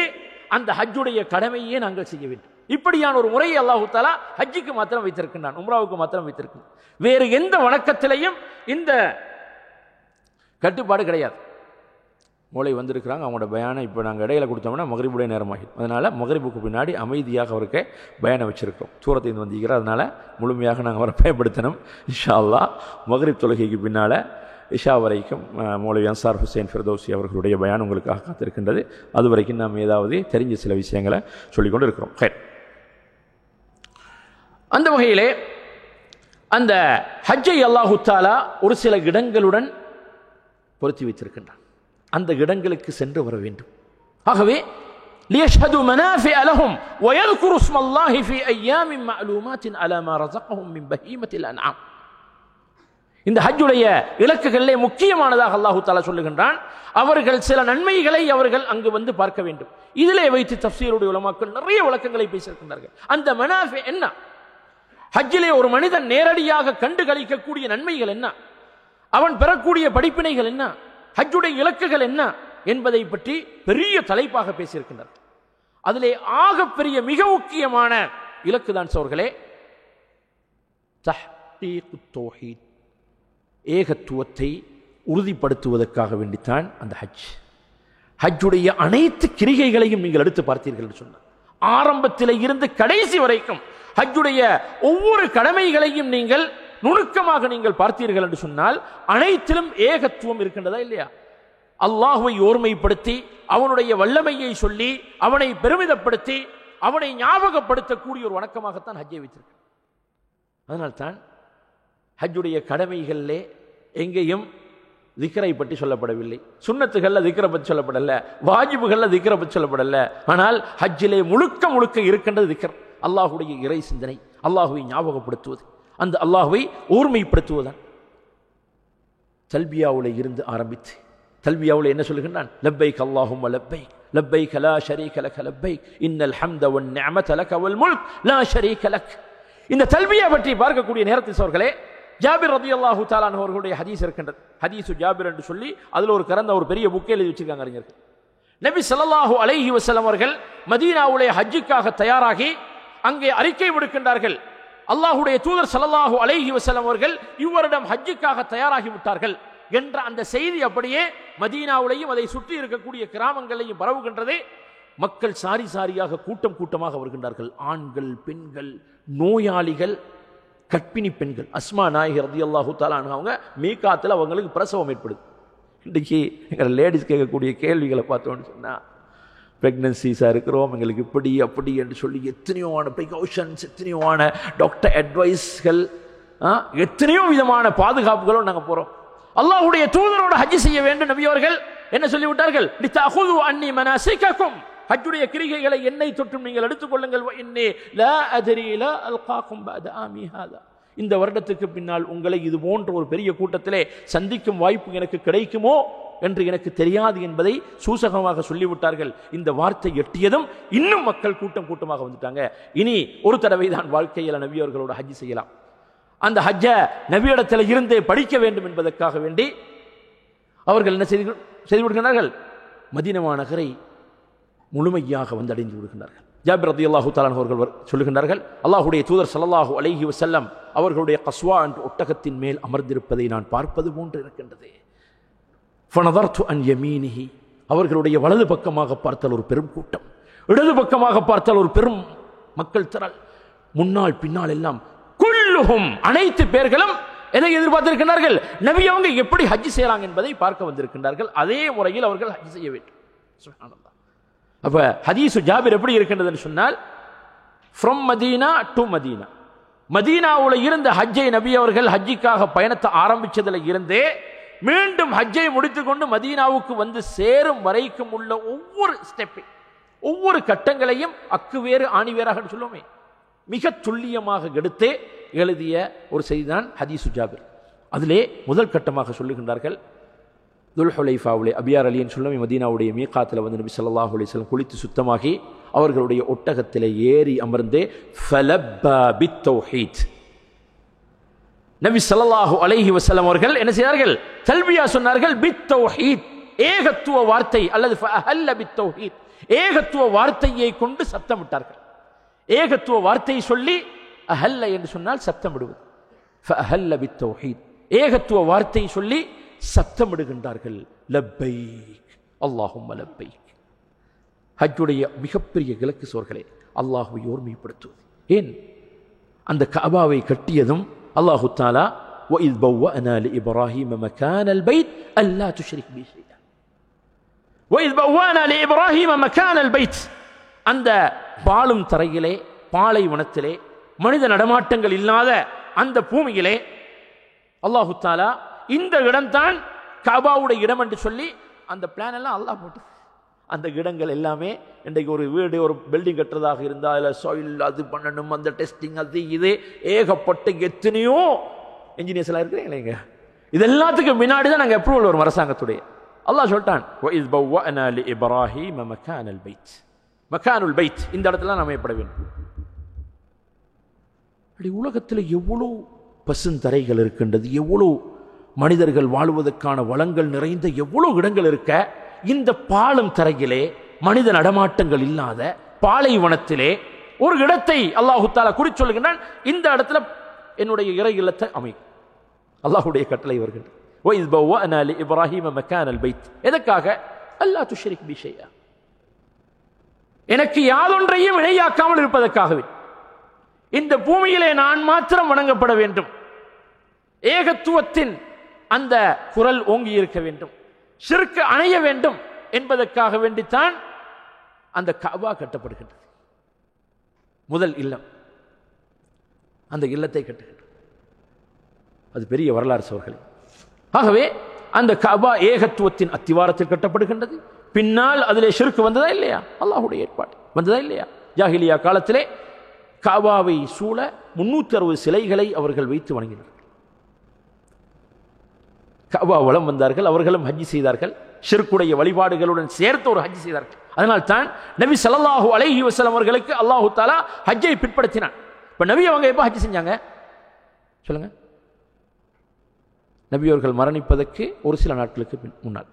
அந்த ஹஜ்ஜுடைய கடமையே நாங்கள் செய்ய வேண்டும். இப்படியான ஒரு முறையை அல்லாஹு தஆலா ஹஜ்ஜுக்கு மாத்திரம் வைத்திருக்கின்றான், உம்ராவுக்கு மாத்திரம் வைத்திருக்கிறான். வேறு எந்த வணக்கத்திலையும் இந்த கட்டுப்பாடு கிடையாது. மூளை வந்திருக்கிறாங்க, அவங்களோட பயானை இப்போ நாங்கள் இடையில கொடுத்தோம்னா மகரிபுடைய நேரமாகிடும். அதனால் மகரிபுக்கு பின்னாடி அமைதியாக அவருக்கு பயானை வச்சிருக்கிறோம். சூரத்தை வந்திருக்கிறார், அதனால் முழுமையாக நாங்கள் அவரை பயன்படுத்தணும். இன்ஷா அல்லாஹ் மகரிப் தொழுகைக்கு பின்னால் இஷா வரைக்கும் மௌலவி அன்சார் ஹுசைன் ஃபிர்தௌசி அவர்களுடைய பயான் உங்களுக்காக காத்திருக்கின்றது. அது வரைக்கும் நாம் ஏதாவது தெரிஞ்ச சில விஷயங்களை சொல்லிக்கொண்டு இருக்கிறோம். அந்த வகையிலே அந்த ஹஜ்ஜை அல்லாஹு தஆலா ஒரு சில இடங்களுடன் பொருத்தி வைத்திருக்கின்றான். அந்த இடங்களுக்கு சென்று வர வேண்டும். ஆகவே லியஷ்ஹது மனாஃபிஅ லஹும் வயذ்குரு ஸ்மல்லாஹி ஃபீ அய்யாமின் மஅலூமாத்தின் அலா மா ரஸகஹும் மின் பஹீமத்தில் அன்ஆம். இந்த ஹஜ்ஜுடைய இலக்குகளிலே முக்கியமானதாக அல்லாஹு தஆலா சொல்லுகின்றான், அவர்கள் சில நன்மைகளை அவர்கள் அங்கு வந்து பார்க்க வேண்டும். இதிலே வைத்து தஃப்சீருடைய உலமாக்கள் நிறைய விளக்கங்களை பேசியிருக்கின்றார்கள். அந்த மனாஃபி என்ன? ஹஜ்ஜிலே ஒரு மனிதன் நேரடியாக கண்டு களிக்கக்கூடிய நன்மைகள் என்ன, அவன் பெறக்கூடிய படிப்பினைகள் என்ன, ஹஜ்ஜுடைய இலக்குகள் என்ன என்பதை பற்றி பெரிய தலைப்பாக பேசியிருக்கின்றார். அதிலே ஆகப்பெரிய மிக முக்கியமான இலக்கு தான் சோர்களே தஹ்கீகுத் தௌஹீத், ஏகத்துவத்தை உறுதிப்படுத்துவதற்காக வேண்டித்தான் அந்த ஹஜ். ஹஜ்ஜுடைய அனைத்து கிரிகைகளையும் நீங்கள் எடுத்து பார்த்தீர்கள் என்று சொன்னார். ஆரம்பத்தில் இருந்து கடைசி வரைக்கும் ஹஜ்ஜுடைய ஒவ்வொரு கடமைகளையும் நீங்கள் நுணுக்கமாக நீங்கள் பார்த்தீர்கள் என்று சொன்னால் அனைத்திலும் ஏகத்துவம் இருக்கின்றதா இல்லையா? அல்லாஹுவை ஓர்மைப்படுத்தி அவனுடைய வல்லமையை சொல்லி அவனை பெருமிதப்படுத்தி அவனை ஞாபகப்படுத்தக்கூடிய ஒரு வணக்கமாகத்தான் ஹஜ்ஜை வைத்திருக்கிறார். அதனால்தான் ஹஜ்ஜுடைய கடமைகளிலே எங்கேயும் திக்ரை பற்றி சொல்லப்படவில்லை, சுன்னத்துகள்ல திக்ரை பற்றி சொல்லப்படல, வாஜிபுகள்ல திக்ரை பற்றி சொல்லப்படல. ஆனால் ஹஜ்ஜிலே முழுக்க முழுக்க இருக்கின்றது திக்ர், அல்லாஹுடைய இறை சிந்தனை, அல்லாஹுவை ஞாபகப்படுத்துவது, அந்த அல்லாஹுவை ஓர்மைப்படுத்துவதுதான். தல்பியாவுல இருந்து ஆரம்பித்து தல்பியாவுல என்ன சொல்லுகின்றான்? லப்பைக் அல்லாஹும்ம லப்பைக் லப்பைக் லா ஷரீக லக லப்பைக் இன்னல் ஹம்த வன் நிஅமத லக வல் முல்க் லா ஷரீக லக். இந்த தல்பியா பற்றி பார்க்கக்கூடிய நேரத்தில் சோர்களே ஜாபிர் ரலியல்லாஹு தஆலா அன்ஹு அவர்களுடைய ஹதீஸ் இருக்கின்றது. ஹதீஸு ஜாபிர் என்று சொல்லி அதில் ஒரு கரந்த ஒரு பெரிய புக்கை எழுதி வச்சிருக்காங்க அறிஞர்கள். நபி ஸல்லல்லாஹு அலைஹி வஸல்லம் அவர்கள் மதீனாவுலே ஹஜ்ஜுக்காக தயாராகி அங்கே அறிக்கை விடுக்கின்றார்கள். அல்லாஹ்வுடைய தூதர் ஸல்லல்லாஹு அலைஹி வஸல்லம் அவர்கள் இவ்வருடம் ஹஜ்ஜுக்காக தயாராகி விட்டார்கள் என்ற அந்த செய்தி அப்படியே மதீனாவுலையும் அதை சுற்றி இருக்கக்கூடிய கிராமங்களையும் பரவுகின்றது. மக்கள் சாரி சாரியாக கூட்டம் கூட்டமாக வருகின்றார்கள். ஆண்கள், பெண்கள், நோயாளிகள், கற்பிணி பெண்கள். அஸ்மா நாயகி ரலியல்லாஹு தஆலா அன்ஹா அவங்க மீகாத்தில் அவங்களுக்கு பிரசவம் ஏற்படுது. இன்றைக்கு எங்கள் லேடிஸ் கேட்கக்கூடிய கேள்விகளை பார்த்தோன்னு சொன்னால் ப்ரெக்னன்சிஸாக இருக்கிறோம், எங்களுக்கு இப்படி அப்படி என்று சொல்லி எத்தனையோவான ப்ரிகாஷன்ஸ், எத்தனையோவான டாக்டர் அட்வைஸ்கள், எத்தனையோ விதமான பாதுகாப்புகளோடு நாங்கள் போகிறோம். அல்லாஹ்வுடைய தூதரோடு ஹஜ் செய்ய வேண்டும் நபி அவர்கள் என்ன சொல்லிவிட்டார்கள்? லிதஅஹுது அன்னி மனாசிகக்கும், ஹஜ்ஜுடைய கிரிகைகளை என்னை தொற்றும் நீங்கள் எடுத்துக்கொள்ளுங்கள். இன்னி லா அத்ரி லா அல்காக்கும் பஅத ஆமி ஹாதா, இந்த வருடத்துக்கு பின்னால் உங்களை இது போன்ற ஒரு பெரிய கூட்டத்திலே சந்திக்கும் வாய்ப்பு எனக்கு கிடைக்குமோ என்று எனக்கு தெரியாது என்பதை சூசகமாக சொல்லிவிட்டார்கள். இந்த வார்த்தை எட்டியதும் இன்னும் மக்கள் கூட்டம் கூட்டமாக வந்துட்டாங்க. இனி ஒரு தடவை தான் வாழ்க்கையில் நபி அவர்களோட ஹஜ் செய்யலாம். அந்த ஹஜ்ஜ நபியிடத்தில் இருந்து படிக்க வேண்டும் என்பதற்காக வேண்டி அவர்கள் என்ன செய்து விடுகிறார்கள்? மதீனா நகரை முழுமையாக வந்தடைந்து விடுகின்றார்கள். ஜாபிர் ரலியல்லாஹு தஆலா அவர்கள் சொல்லுகின்றார்கள், அல்லாஹ்வுடைய தூதர் ஸல்லல்லாஹு அலைஹி வஸல்லம் அவர்களுடைய கஸ்வா என்ற ஒட்டகத்தின் மேல் அமர்ந்திருப்பதை நான் பார்ப்பது போன்று இருக்கின்றது. ஃபனதர்து அன் யமீனிஹி, அவர்களுடைய வலது பக்கமாக பார்த்தால் ஒரு பெரும் கூட்டம், இடது பக்கமாக பார்த்தால் ஒரு பெரும் மக்கள் திரள், முன்னால் பின்னால் எல்லாம் குல்லுஹும் அனைத்து பேர்களும் எதை எதிர்பார்த்திருக்கிறார்கள்? நபி அவங்க எப்படி ஹஜ் செய்யறாங்க என்பதை பார்க்க வந்திருக்கின்றார்கள். அதே முறையில் அவர்கள் ஹஜ் செய்ய வேண்டும். சுப்ஹானல்லாஹ். அப்ப ஹதீஸ் ஜாபிர் எப்படி இருக்கின்றதுன்னு சொன்னால், ஃப்ரம் மதீனா டு மதீனா, மதீனாவுல இருந்த ஹஜ்ஜை நபி அவர்கள் ஹஜ்ஜிக்காக பயணத்தை ஆரம்பிச்சதுல இருந்தே மீண்டும் ஹஜ்ஜை முடித்துக்கொண்டு மதீனாவுக்கு வந்து சேரும் வரைக்கும் உள்ள ஒவ்வொரு ஸ்டெப்பை, ஒவ்வொரு கட்டங்களையும் அக்குவேறு ஆணிவேராக சொல்லுவோமே, மிக துல்லியமாக எடுத்தே எழுதிய ஒரு செய்திதான் ஹதீஸ் ஜாபிர். அதிலே முதல் கட்டமாக சொல்லுகின்றார்கள், துல்ஹுலைஃபாவுலே அபியார் அலியின் சொல்லும் மதீனாவுடைய மீகாத்தில் வந்து நபி ஸல்லல்லாஹு அலைஹி வஸல்லம் குளித்து சுத்தமாகி அவர்களுடைய ஒட்டகத்திலே ஏறி அமர்ந்து ஃபலப்பா பித்தௌஹீத், நபி ஸல்லல்லாஹு அலைஹி வஸல்லம் அவர்கள் என்ன செய்தார்கள்? தல்பியா சொன்னார்கள். பித்தௌஹீத், ஏகத்துவ வார்த்தை, அல்லது ஃபஅஹல்ல பித்தௌஹீத், ஏகத்துவ வார்த்தையை கொண்டு சத்தமிட்டார்கள். ஏகத்துவ வார்த்தையை சொல்லி அஹல்ல என்று சொன்னால் சத்தமிடுவது. ஃபஅஹல்ல பித்தௌஹீத், ஏகத்துவ வார்த்தை சொல்லி சத்தமிடுகின்றார்கள். லப்பைக் அல்லாஹும்ம லப்பைக். ஹஜ்ஜுடைய மிகப்பெரிய இலக்கு சோர்களே அல்லாஹ்வை ஓர்மைப்படுத்துவது. ஏன்? அந்த கஅபாவை கட்டியதும் அல்லாஹு தஆலா وَإِذْ بَوَّأْنَا لِإِبْرَاهِيمَ مَكَانَ الْبَيْتِ أَلَّا تُشْرِكْ بِي شَيْئًا وَإِذْ بَوَّأْنَا لِإِبْرَاهِيمَ مَكَانَ الْبَيْتِ. அந்த பாலும் தரையிலே, பாலைவனத்திலே, மனித நடமாட்டங்கள் இல்லாத அந்த பூமியிலே அல்லாஹு தஆலா இந்த இடம்தான் கஅபாவுடைய இடம் என்று சொல்லி அந்த பிளான் எல்லாம் அல்லாஹ் போட்டு, அந்த இடங்கள் எல்லாமே இன்றைக்கு ஒரு வீடு, ஒரு பில்டிங் கட்டுறதாக இருந்தால் அதில் சாயில் அது பண்ணணும், அந்த டெஸ்டிங், அது இது ஏகப்பட்ட எத்தனையோ இன்ஜினியர்ஸ் எல்லாம் இருக்கிறீங்களேங்க. இது எல்லாத்துக்கும் முன்னாடி தான் நாங்கள் அப்ரூவல் வரும் அரசாங்கத்துடைய. அல்லாஹ் சொல்லிட்டான், وَإِذْ بَوَّأْنَا لِإِبْرَاهِيمَ مَكَانَ الْبَيْتِ, மக்கானுல் பைத், இந்த இடத்துல அமையப்பட வேண்டும். அப்படி உலகத்தில் எவ்வளவு பசுந்தரைகள் இருக்கின்றது, எவ்வளவு மனிதர்கள் வாழ்வதற்கான வளங்கள் நிறைந்த எவ்வளவு இடங்கள் இருக்க, இந்த பாலும் தரையிலே மனித நடமாட்டங்கள் இல்லாத பாலைவனத்திலே ஒரு இடத்தை அல்லாஹு தஆலா குறித்து சொல்லுகின்றான். இந்த இடத்துல என்னுடைய இறை இல்லத்தை அமை. அல்லாஹ்வுடைய கட்டளை வருகின்றது. وَإِذْ بَوَّأْنَا لِإِبْرَاهِيمَ مَكَانَ الْبَيْتِ, எதற்காக? அல்லா துஷ்ரிக் பி ஷைஆ, எனக்கு யாதொன்றையும் இணையாக்காமல் இருப்பதற்காகவே. இந்த பூமியிலே நான் மாத்திரம் வணங்கப்பட வேண்டும், ஏகத்துவத்தின் அந்த குரல் ஓங்கி இருக்க வேண்டும், ஷிர்க் அணைய வேண்டும் என்பதற்காக வேண்டித்தான் அந்த கஅபா கட்டப்படுகின்றது. முதல் இல்லம், அந்த இல்லத்தை கட்டுகின்றது. அது பெரிய வரலாறு சோர்களே. ஆகவே அந்த கஅபா ஏகத்துவத்தின் அத்திவாரத்தில் கட்டப்படுகின்றது. பின்னால் அதிலே ஷிர்க் வந்ததா இல்லையா? அல்லாஹ்வுடைய ஏற்பாடு வந்ததா இல்லையா? ஜாஹிலியா காலத்திலே கஅபாவை சூழ 360 சிலைகளை அவர்கள் வைத்து வணங்கினார்கள். கஅபா வலம் வந்தார்கள், அவர்களும் ஹஜ் செய்தார்கள், ஷிர்க்குடைய வழிபாடுகளுடன் சேர்த்து ஒரு ஹஜ் செய்தார்கள். அதனால் தான் நபி ஸல்லல்லாஹு அலைஹி வஸல்லம் அவர்களுக்கு அல்லாஹு தஆலா ஹஜ்ஜை பிற்படுத்தினான். இப்ப நபி அவங்க எப்ப ஹஜ் செஞ்சாங்க சொல்லுங்க? நபி அவர்கள் மரணிப்பதற்கு ஒரு சில நாட்களுக்கு முன்னால்.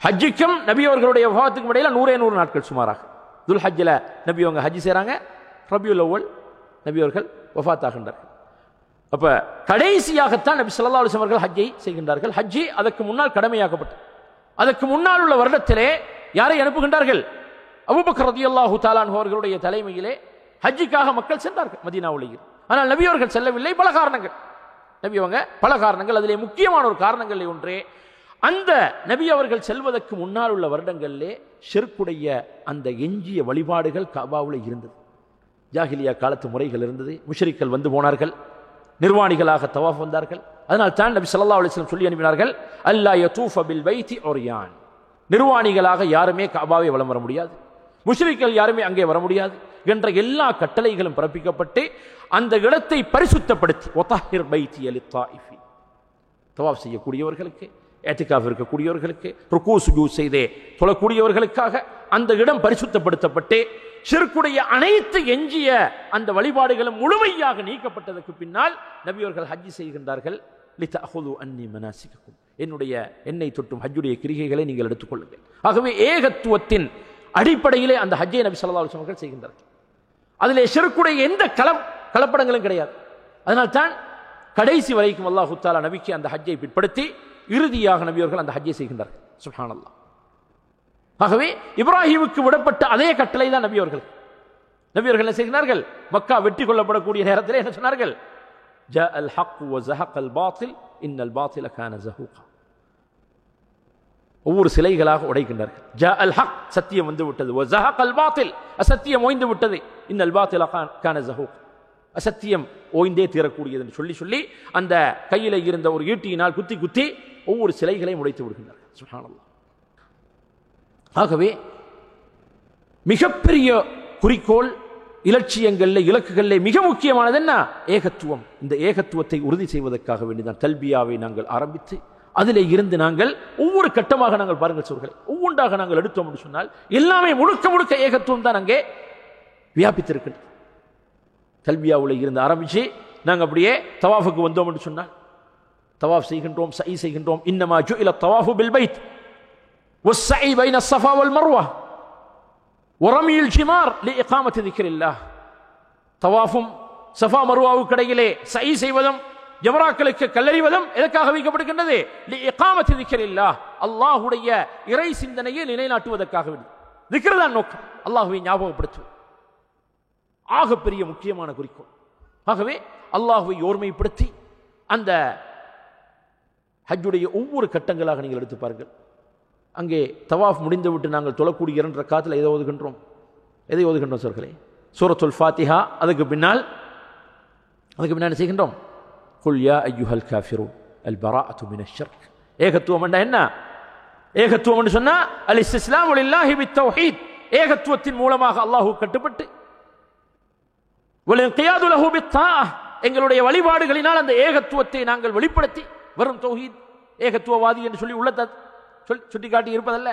ஹஜ்ஜுக்கும் நபி அவர்களுடைய வஃபாத்துக்கும் இடையில 100 நாட்கள் சுமாராக. துல் ஹஜ்ஜில் நபி அவங்க ஹஜ் செய்கிறாங்க, ரபியுல் அவ்வல் நபி அவர்கள் வஃபாத் ஆகின்றார்கள். அப்ப கடைசியாகத்தான் நபி ஸல்லல்லாஹு அலைஹி வஸல்லம் அவர்கள் ஹஜ்ஜை செய்கின்றார்கள். ஹஜ்ஜி அதற்கு முன்னால் கடமையாக்கப்பட்டது. அதற்கு முன்னால் உள்ள வருடத்திலே யாரை அனுப்புகின்றார்கள்? அபூபக்கர் ரலியல்லாஹு தஆலா அன்ஹு அவர்களுடைய தலைமையிலே ஹஜ்ஜுக்காக மக்கள் சென்றார்கள் மதீனாவுலேயே. ஆனால் நபி அவர்கள் செல்லவில்லை. பல காரணங்கள், நபி அவங்க பல காரணங்கள், அதிலே முக்கியமான ஒரு காரணங்களில் ஒன்றே அந்த நபி அவர்கள் செல்வதற்கு முன்னால் உள்ள வருடங்களிலே ஷிர்க்குடைய அந்த எஞ்சிய வழிபாடுகள் கஅபாவுல இருந்தது. ஜாஹிலியா காலத்து முறைகள் இருந்தது. முஷ்ரிக்கள் வந்து போனார்கள், நிர்வாணிகளாக தவாஃப் வந்தார்கள். அதனால் தான் நபி ஸல்லல்லாஹு அலைஹி வஸல்லம் சொல்லி அனுப்பினார்கள், அல்லா யதூஃப பில் பைத்தி உர்யான், நிர்வாணிகளாக யாருமே கஅபாவை வலம் வர முடியாது, முஷ்ரிக்கள் யாருமே அங்கே வர முடியாது என்ற எல்லா கட்டளைகளும் பிறப்பிக்கப்பட்டு அந்த இடத்தை பரிசுத்தப்படுத்தி வதஹிர் பைத்திய லித்தாயிஃபி, தவாஃப் செய்யக்கூடியவர்களுக்கு, இஅ்திகாஃப் இருக்கக்கூடியவர்களுக்கு, ருக்கூ சுஜூத் செய்தே தொழக்கூடியவர்களுக்காக அந்த இடம் பரிசுத்தப்படுத்தப்பட்டு ஷிர்க்குடைய அனைத்து எஞ்சிய அந்த வழிபாடுகளும் முழுமையாக நீக்கப்பட்டதற்கு பின்னால் நபி அவர்கள் ஹஜ் செய்கின்றார்கள். லிதஅஹுது அன்னி மனாசிகக்கும், என்னை தொட்டும் ஹஜ்ஜுடைய கிரிகைகளை நீங்கள் எடுத்துக்கொள்ளுங்கள். ஆகவே ஏகத்துவத்தின் அடிப்படையிலே அந்த ஹஜ்ஜை நபி ஸல்லல்லாஹு அலைஹி வஸல்லம் செய்கின்றார்கள். அதிலே ஷிர்க்குடைய எந்த கலப்படங்களும் கிடையாது. அதனால் தான் கடைசி வரைக்கும் அல்லாஹ் தஆலா நபிக்கு அந்த ஹஜ்ஜை பிற்படுத்தி இறுதியாக நபி அவர்கள் அந்த ஹஜ்ஜை செய்கின்றார்கள். சுப்ஹானல்லாஹ். ஆகவே இப்ராஹிமுக்கு விடப்பட்ட அதே கட்டளை தான் நபி அவர்கள். நபி அவர்கள் என்ன செய்கிறார்கள்? மக்கா வெற்றி கொள்ளப்படக்கூடிய நேரத்தில் என்ன சொன்னார்கள்? ஜாஅல் ஹக் வ ஸஹகல் பாத்தில் இன்னல் பாத்தில கான ஸஹூகா. ஒவ்வொரு சிலைகளாக உடைக்கின்றார்கள். ஜாஅல் ஹக், சத்தியம் வந்து விட்டது, வ ஸஹகல் பாத்தில், அசத்தியம் ஓய்ந்து விட்டது, இன்னல் பாத்தில கான ஸஹூகா, அசத்தியம் ஓய்ந்தே தீரக்கூடியது என்று சொல்லி சொல்லி அந்த கையில் இருந்த ஒரு ஈட்டியினால் குத்தி குத்தி ஒவ்வொரு சிலைகளையும் உடைத்து விடுகின்றார்கள். சுப்ஹானல்லாஹ். ஆகவே மிகப்பெரிய குறிக்கோள் இலட்சியங்களில் இலக்குகளில் மிக முக்கியமானது என்ன? ஏகத்துவம். இந்த ஏகத்துவத்தை உறுதி செய்வதற்காக வேண்டிதான் தல்பியாவை நாங்கள் ஆரம்பித்து அதிலே இருந்து நாங்கள் ஒவ்வொரு கட்டமாக நாங்கள் பாருங்கள் சோர்களே, ஒவ்வொன்றாக நாங்கள் எடுத்தோம் என்று சொன்னால் எல்லாமே முழுக்க முழுக்க ஏகத்துவம் தான் அங்கே வியாபித்திருக்கின்றது. தல்பியாவில் இருந்து ஆரம்பிச்சு நாங்கள் அப்படியே தவாஃபுக்கு வந்தோம் என்று சொன்னால் தவாஃப் செய்கின்றோம், சை செய்கின்றோம். இன்னமா ஜுஇல தவாஃபு பில் பைத் வஸ்ஸஇ பைன ஸஃபா வல் மர்வா வரமியுல் ஜிமார் லிஇகாமத்தி திக்ரில்லாஹ். தவாஃபும் ஸஃபா மர்வாவுக்கு இடையிலே சை செய்வதும் ஜமராக்களுக்கு கல்லறிவதும் எதற்காக வைக்கப்படுகின்றது? லிஇகாமத்தி திக்ரில்லாஹ், அல்லாஹ்வுடைய இறை சிந்தனையை நிலைநாட்டுவதற்காக வேண்டும். திக்ர் தான் நோக்கம், அல்லாஹ்வை ஞாபகப்படுத்துவது ஆகப்பெரிய முக்கியமான குறிக்கோள். ஆகவே அல்லாஹ்வை ஓர்மைப்படுத்தி அந்த ஹஜ்ஜுடைய ஒவ்வொரு கட்டங்களாக நீங்கள் எடுத்து பாருங்கள். அங்கே தவாஃப் முடிந்துவிட்டு நாங்கள் தொழக்கூடிய 2 ரக்காத்தில் எதை ஓதுகின்றோம் சோர்களே? சூரத்துல் ஃபாத்திஹா. அதுக்கு பின்னால் என்ன செய்கின்றோம்? குல் யா அய்யுஹல் காஃபிரூன் அல் பராஅத்து மினஷ் ஷர்க். ஏகத்துவம் என்ன? ஏகத்துவம் என்று சொன்னா அல் இஸ்திஸ்லாமு லில்லாஹி பித்தௌஹீத், ஏகத்துவத்தின் மூலமாக அல்லாஹ்வுக்கு கட்டுப்பட்டு வல் இன்கியாது லஹு பித்தாஅ, எங்களுடைய வழிபாடுகளினால் அந்த ஏகத்துவத்தை நாங்கள் வெளிப்படுத்தி வரும் தௌஹீத் ஏகத்துவவாதி என்று சொல்லி உள்ளத்தை சுட்டிக்காட்டி இருப்பதல்ல,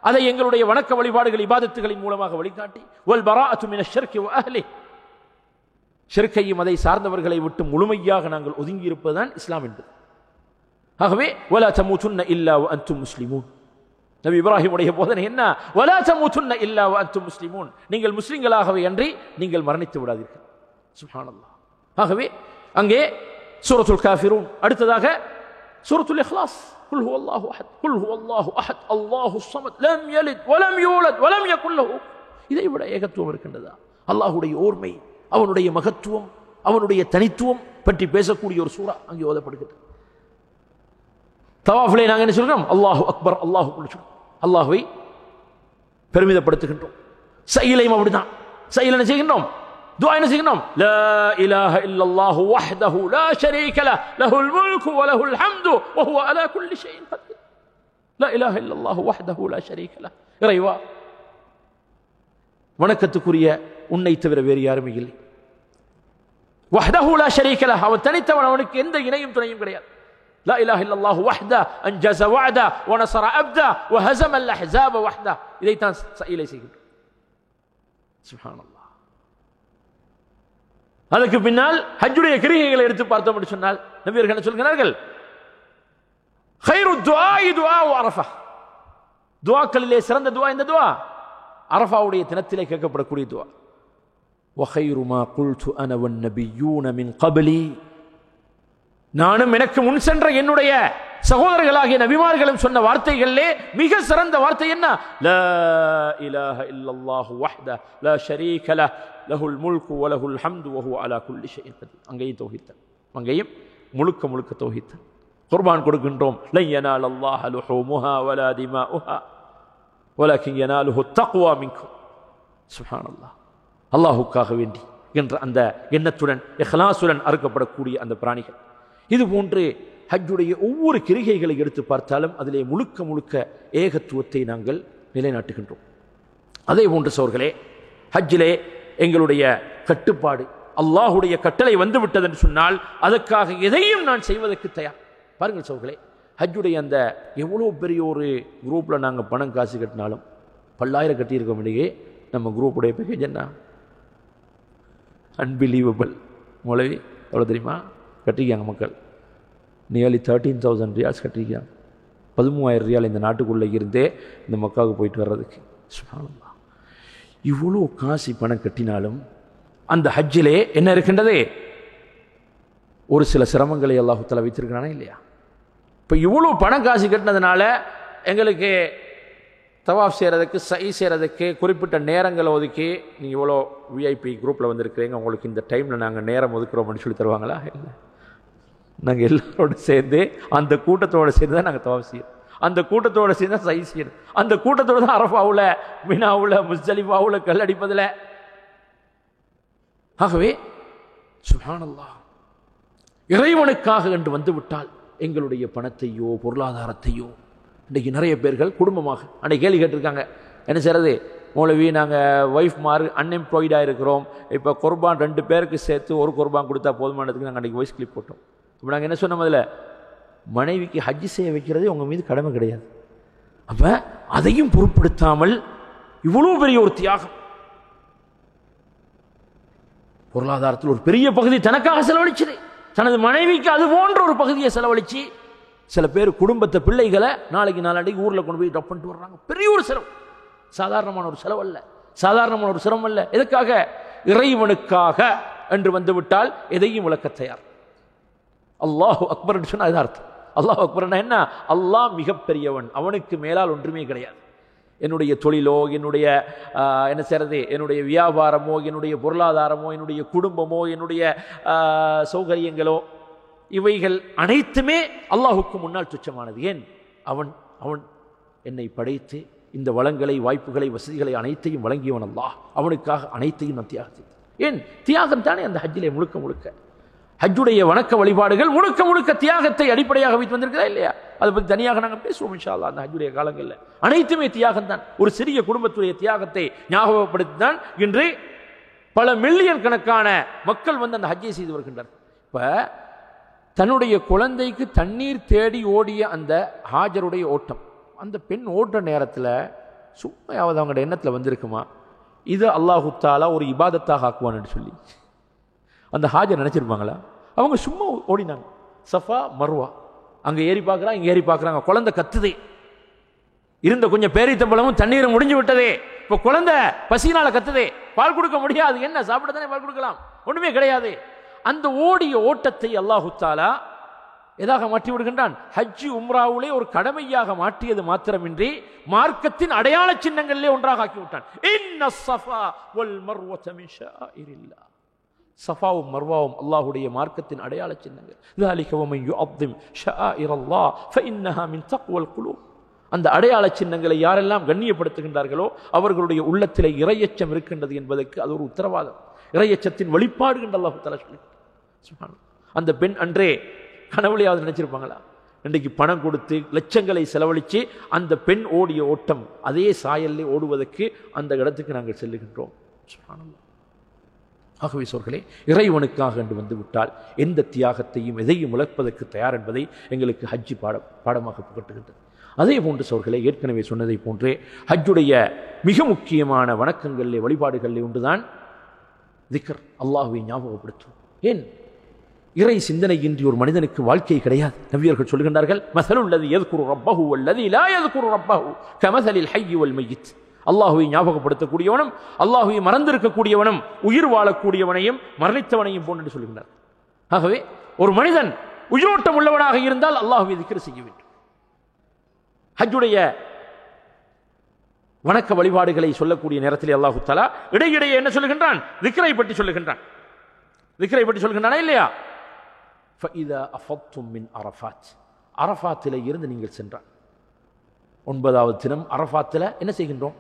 அதை எங்களுடைய வணக்க வழிபாடுகள் இபாதத்துகளின் மூலமாக வழிகாட்டி வல் பராஅத்து மினஷ் ஷர்கி வ அஹ்லி, ஷிர்கையும் அதை சார்ந்தவர்களை விட்டு முழுமையாக நாங்கள் ஒதுங்கி இருப்பதுதான் இஸ்லாம் என்பது. ஆகவே வலா தமூதுன்ன இல்லா வ அன்தும் முஸ்லிமூன், நபி இப்ராஹிமுடைய போதனை என்ன? வலா தமூதுன்ன இல்லா வ அன்தும் முஸ்லிமூன், நீங்கள் முஸ்லிம்களாகவே அன்றி நீங்கள் மரணித்து விடாதீர்கள். சுப்ஹானல்லாஹ். ஆகவே அங்கே சூரத்துல் காஃபிரூன், அடுத்ததாக சூரத்துல் இக்லாஸ், குல் ஹுவல்லாஹு அஹத் குல் ஹுவல்லாஹு அஹத் அல்லாஹுஸ் ஸமத் லம் யலித் வலம் யூலத் வலம் யகுல் லஹு. இதை விட ஏகத்துவம் இருக்கின்றதா? அல்லாஹ்வுடைய ஓர்மை, அவனுடைய மகத்துவம், அவனுடைய தனித்துவம் பற்றி பேசக்கூடிய ஒரு சூரா அங்கே ஓதப்படுகிறது. தவாஃபிலே நாங்கள் என்ன சொல்கிறோம்? அல்லாஹு அக்பர், அல்லாஹு சொல்கிறோம், அல்லாஹ்வை பெருமிதப்படுத்துகின்றோம். சையிலையும் அப்படிதான். சையில் என்ன செய்கின்றோம்? துஆ என்ன செய்கின்றோம்? லா இலாஹ இல்லல்லாஹு வஹ்தஹு லா ஷரீக லஹு லஹுல் முல்கு வ லஹுல் ஹம்து வ ஹுவ அலா குல்லி ஷைஇன் கதீர். லா இலாஹ இல்லல்லாஹு வஹ்தஹு லா ஷரீக லஹு, இறைவா வணக்கத்துக்குரிய உன்னை தவிர வேறு யாருமே இல்லை. வஹ்தஹு லா ஷரீக லஹு, அவன் தனித்தவன், அவனுக்கு எந்த இணையும் துணையும் கிடையாது. லா இலாஹ இல்லல்லாஹு வஹ்தஹு அன்ஜஸ வஅதஹு வ நஸர அப்தஹு வ ஹஸம அல் அஹ்ஸாப வஹ்தஹு. இதைத்தான் சையிலை செய்கின்றோம். சுப்ஹானல்லாஹ். அதுக்கு பின்னால் ஹஜ்ஜுடைய கிரிகைகளை எடுத்து பார்த்தோம் என்று சொன்னால் நபியர்கள் என்ன சொல்கிறார்கள்? கைரு துஆஇ துஆஉ அரஃபா, துஆக்களிலே சிறந்த துஆ இந்த துஆ அரஃபாவுடைய தினத்திலே கேட்கப்படக்கூடிய துஆ. وخير ما قلت انا والنبيون من قبلي, நானும் எனக்கு முன் சென்ற என்னுடைய சகோதரர்களாகிய நபிமார்களும் சொன்ன வார்த்தைகளிலே மிக சிறந்த வார்த்தை என்ன? லா இலாஹ இல்லல்லாஹு வஹ்தஹு லா ஷரீக லஹு லஹுல் முல்கு வ லஹுல் ஹம்து வ ஹுவ அலா குல்லி ஷைஇன் கதீர். அங்கேயும் தௌஹீத், அங்கேயும் முழுக்க முழுக்க தௌஹீத். குர்பான் கொடுக்கின்றோம். லன் யனாலல்லாஹ லுஹூமுஹா வலா திமாஉஹா வலக்கின் யனாலுஹு தக்வா மின்கும். சுப்ஹானல்லாஹ். அல்லாஹ்வுக்காக வேண்டி என்ற அந்த எண்ணத்துடன் இஹ்லாசுடன் அறுக்கப்படக்கூடிய அந்த பிராணிகள். இது போன்று ஹஜ்ஜுடைய ஒவ்வொரு கிரிகைகளை எடுத்து பார்த்தாலும் அதிலே முழுக்க முழுக்க ஏகத்துவத்தை நாங்கள் நிலைநாட்டுகின்றோம். அதே போன்று சோர்களே, ஹஜ்ஜிலே எங்களுடைய கட்டுப்பாடு, அல்லாஹுடைய கட்டளை வந்துவிட்டது என்று சொன்னால் அதற்காக எதையும் நான் செய்வதற்கு தயார். பாருங்கள் சோர்களே, ஹஜ்ஜுடைய அந்த எவ்வளோ பெரிய ஒரு குரூப்பில் நாங்கள் பணம் காசு கட்டினாலும், பல்லாயிரம் கட்டியிருக்க முடியே நம்ம குரூப்புடைய பேக்கேஜ் என்ன? அன்பிலீவபிள். மொழவி எவ்வளோ தெரியுமா கட்டிருக்காங்க மக்கள்? நியர்லி 13,000 ரியால்ஸ் கட்டிருக்காங்க. 13,000 ரியால் இந்த நாட்டுக்குள்ளே இருந்தே இந்த மக்காவுக்கு போயிட்டு வர்றதுக்கு. சுப்ஹானல்லாஹ். இவ்வளோ காசு பணம் கட்டினாலும் அந்த ஹஜ்ஜிலே என்ன இருக்கின்றதே? ஒரு சில சிரமங்களை அல்லாஹ் தஆலா வைத்திருக்கிறானே இல்லையா? இப்போ இவ்வளோ பணம் காசு கட்டினதுனால எங்களுக்கு தவாஃப் செய்கிறதுக்கு, சை செய்கிறதுக்கு குறிப்பிட்ட நேரங்களை ஒதுக்கி, நீங்கள் இவ்வளோ விஐபி குரூப்பில் வந்திருக்கிறீங்க, உங்களுக்கு இந்த டைமில் நாங்கள் நேரம் ஒதுக்குறோம்னு சொல்லி தருவாங்களா? இல்லை. நாங்கள் எல்லாரோடு சேர்ந்து அந்த கூட்டத்தோடு சேர்ந்து தான் நாங்கள் தவாஃப் செய்யணும். அந்த கூட்டத்தோடு சேர்ந்து தான் சை செய்யணும். அந்த கூட்டத்தோடு தான் அரஃபாவில், மினாவில், முஸ்தலிஃபாவில் கல்லடிப்பதில். ஆகவே சுப்ஹானல்லாஹ், இறைவனுக்காக என்று வந்துவிட்டால் எங்களுடைய பணத்தையோ பொருளாதாரத்தையோ, இன்றைக்கு நிறைய பேர்கள் குடும்பமாக அன்றைக்கு கேள்வி கேட்டிருக்காங்க, என்ன செய்கிறது? மௌலவி நாங்கள் ஒய்ஃப் மாறு அன்எம்ப்ளாய்டாக இருக்கிறோம், இப்போ குர்பான் 2 பேருக்கு சேர்த்து ஒரு குர்பான் கொடுத்தா போதுமானதுக்கு நாங்கள் அன்றைக்கி வாய்ஸ் கிளிப் போட்டோம். இப்போ நாங்கள் என்ன சொன்னோம், அதில் மனைவிக்கு ஹஜ் செய்ய வைக்கிறது உங்கள் மீது கடமை கிடையாது. அப்போ அதையும் பொருட்படுத்தாமல் இவ்வளோ பெரிய ஒரு தியாகம், பொருளாதாரத்தில் ஒரு பெரிய பகுதி தனக்காக செலவழிச்சது, தனது மனைவிக்கு அது போன்ற ஒரு பகுதியை செலவழிச்சு, சில பேர் குடும்பத்தை பிள்ளைகளை நாளைக்கு நாளாண்டிக்கு ஊரில் கொண்டு போய் ட்ராப் பண்ணிட்டு வர்றாங்க. பெரிய ஒரு செலவு, சாதாரணமான ஒரு செலவு அல்ல, சாதாரணமான ஒரு சிரமம் அல்ல. எதுக்காக? இறைவனுக்காக என்று வந்துவிட்டால் எதையும் விளக்க தயார். அல்லாஹு அக்பர் என்று சொன்னால் அதுதான் அர்த்தம். அல்லாஹு அக்பர் என்ன? அல்லாஹ் மிகப்பெரியவன், அவனுக்கு மேலால் ஒன்றுமே கிடையாது. என்னுடைய தொழிலோ, என்னுடைய என்ன செய்கிறது, என்னுடைய வியாபாரமோ, என்னுடைய பொருளாதாரமோ, என்னுடைய குடும்பமோ, என்னுடைய சௌகரியங்களோ, இவைகள் அனைத்துமே அல்லாஹுக்கு முன்னால் துச்சமானது. ஏன்? அவன் என்னை படைத்து இந்த வளங்களை, வாய்ப்புகளை, வசதிகளை அனைத்தையும் வழங்கியவன் அல்லாஹ். அவனுக்காக அனைத்தையும் நான் தியாகம் செய்தேன். ஏன்? தியாகம் தானே அந்த ஹஜ்ஜிலே முழுக்க முழுக்க. ஹஜ்ஜுடைய வணக்க வழிபாடுகள் முழுக்க முழுக்க தியாகத்தை அடிப்படையாக வைத்து வந்திருக்கிறதா இல்லையா? அதை பற்றி தனியாக நாங்கள் பேசுவோம் இன்ஷா அல்லாஹ். அந்த ஹஜ்ஜுடைய காலங்களில் அனைத்துமே தியாகம் தான். ஒரு சிறிய குடும்பத்துடைய தியாகத்தை ஞாபகப்படுத்தி தான் இன்று பல மில்லியன் கணக்கான மக்கள் வந்து அந்த ஹஜ்ஜை செய்து வருகின்றனர். இப்போ தன்னுடைய குழந்தைக்கு தண்ணீர் தேடி ஓடிய அந்த ஹாஜருடைய ஓட்டம், அந்த பெண் ஓடுற நேரத்தில் சும்மாயாவது அவங்களோட எண்ணத்தில் வந்திருக்குமா, இது அல்லாஹு தஆலா ஒரு இபாதத்தாக ஆக்குவான்னு சொல்லி அந்த ஹாஜர் நினச்சிருப்பாங்களா? அவங்க சும்மா ஓடினாங்க. சஃபா மர்வா, அங்கே ஏறி பார்க்குறாங்க, இங்கே ஏறி பார்க்குறாங்க, குழந்தை கத்துதே, இருந்த கொஞ்சம் பேரித்தம்பளமும் தண்ணீரும் முடிஞ்சு விட்டதே, இப்போ குழந்தை பசினால கத்துதே, பால் கொடுக்க முடியாது, என்ன சாப்பிட தானே பால் கொடுக்கலாம், ஒன்றுமே கிடையாது. அந்த ஓடிய ஓட்டத்தை அல்லாஹு தஆலா எதாக மாற்றி விடுகின்றான்? ஹஜ்ஜி உம்ராவுலே ஒரு கடமையாக மாற்றியது மாத்திரமின்றி மார்க்கத்தின் அடையாள சின்னங்களிலே ஒன்றாக ஆக்கிவிட்டான். இன்ன ஸஃபா வல் மர்வத மின் ஷாயிரில்லாஹ். சஃபாவும் மர்வாவும் அல்லாஹுடைய மார்க்கத்தின் அடையாள சின்னங்கள். ذلك ومن يعظم شعائر الله فإنها من تقوى القلوب. அந்த அடையாள சின்னங்களை யாரெல்லாம் கண்ணியப்படுத்துகின்றார்களோ அவர்களுடைய உள்ளத்திலே இறையச்சம் இருக்கின்றது என்பதற்கு அது ஒரு உத்தரவாதம். இறையச்சத்தின் வெளிப்பாடு என்று அல்லாஹ் தஆலா சொல்கிறார். சுப்ஹானல்லாஹ். அந்த பெண் அன்றே கனவுலையாவது நினைச்சிருப்பாங்களா? இன்றைக்கு பணம் கொடுத்து லட்சங்களை செலவழித்து அந்த பெண் ஓடிய ஓட்டம் அதே சாயல்லே ஓடுவதற்கு அந்த இடத்துக்கு நாங்கள் செல்லுகின்றோம். சுப்ஹானல்லாஹ். ஆகவே சோர்களே, இறைவனுக்காக என்று வந்து விட்டால் எந்த தியாகத்தையும் எதையும் இழப்பதற்கு தயார் என்பதை எங்களுக்கு ஹஜ்ஜி பாடமாக புகட்டுகின்றது. அதே போன்று சோர்களே, ஏற்கனவே சொன்னதை போன்றே ஹஜ்ஜுடைய மிக முக்கியமான வணக்கங்களிலே வழிபாடுகளிலே ஒன்றுதான் திக்ர், அல்லாஹ்வை ஞாபகப்படுத்தும். ஏன்? இறை சிந்தனையின்றி ஒரு மனிதனுக்கு வாழ்க்கை கிடையாது. நபியர்கள் சொல்கின்றார்கள், மஸலுல்லதி யذ்குரு ரப்பஹு வல்லதி லா யذ்குரு ரப்பஹு கமஸலில் ஹய்யி வல் மய்யித். அல்லாஹுவை ஞாபகப்படுத்தக்கூடியவனும் அல்லாஹுவை மறந்திருக்கக்கூடியவனும் உயிர் வாழக்கூடியவனையும் மரணித்தவனையும் போன்று சொல்கின்றார். ஆகவே ஒரு மனிதன் உயிரோட்டம் உள்ளவனாக இருந்தால் அல்லாஹுவை திக்ர் செய்ய வேண்டும். ஹஜ்ஜுடைய வணக்க வழிபாடுகளை சொல்லக்கூடிய நேரத்தில் அல்லாஹு தஆலா இடையிடையே என்ன சொல்லுகின்றான்? திக்ரை பற்றி சொல்லுகின்றான். திக்ரை பற்றி சொல்கின்றானா இல்லையா? ஃபஇதா அஃபத்தும் மின் அரஃபாத். அரஃபாத்திலே இருந்து நீங்கள் சென்றால் 9வது தினம் அரஃபாத்தில் என்ன செய்கின்றோம்?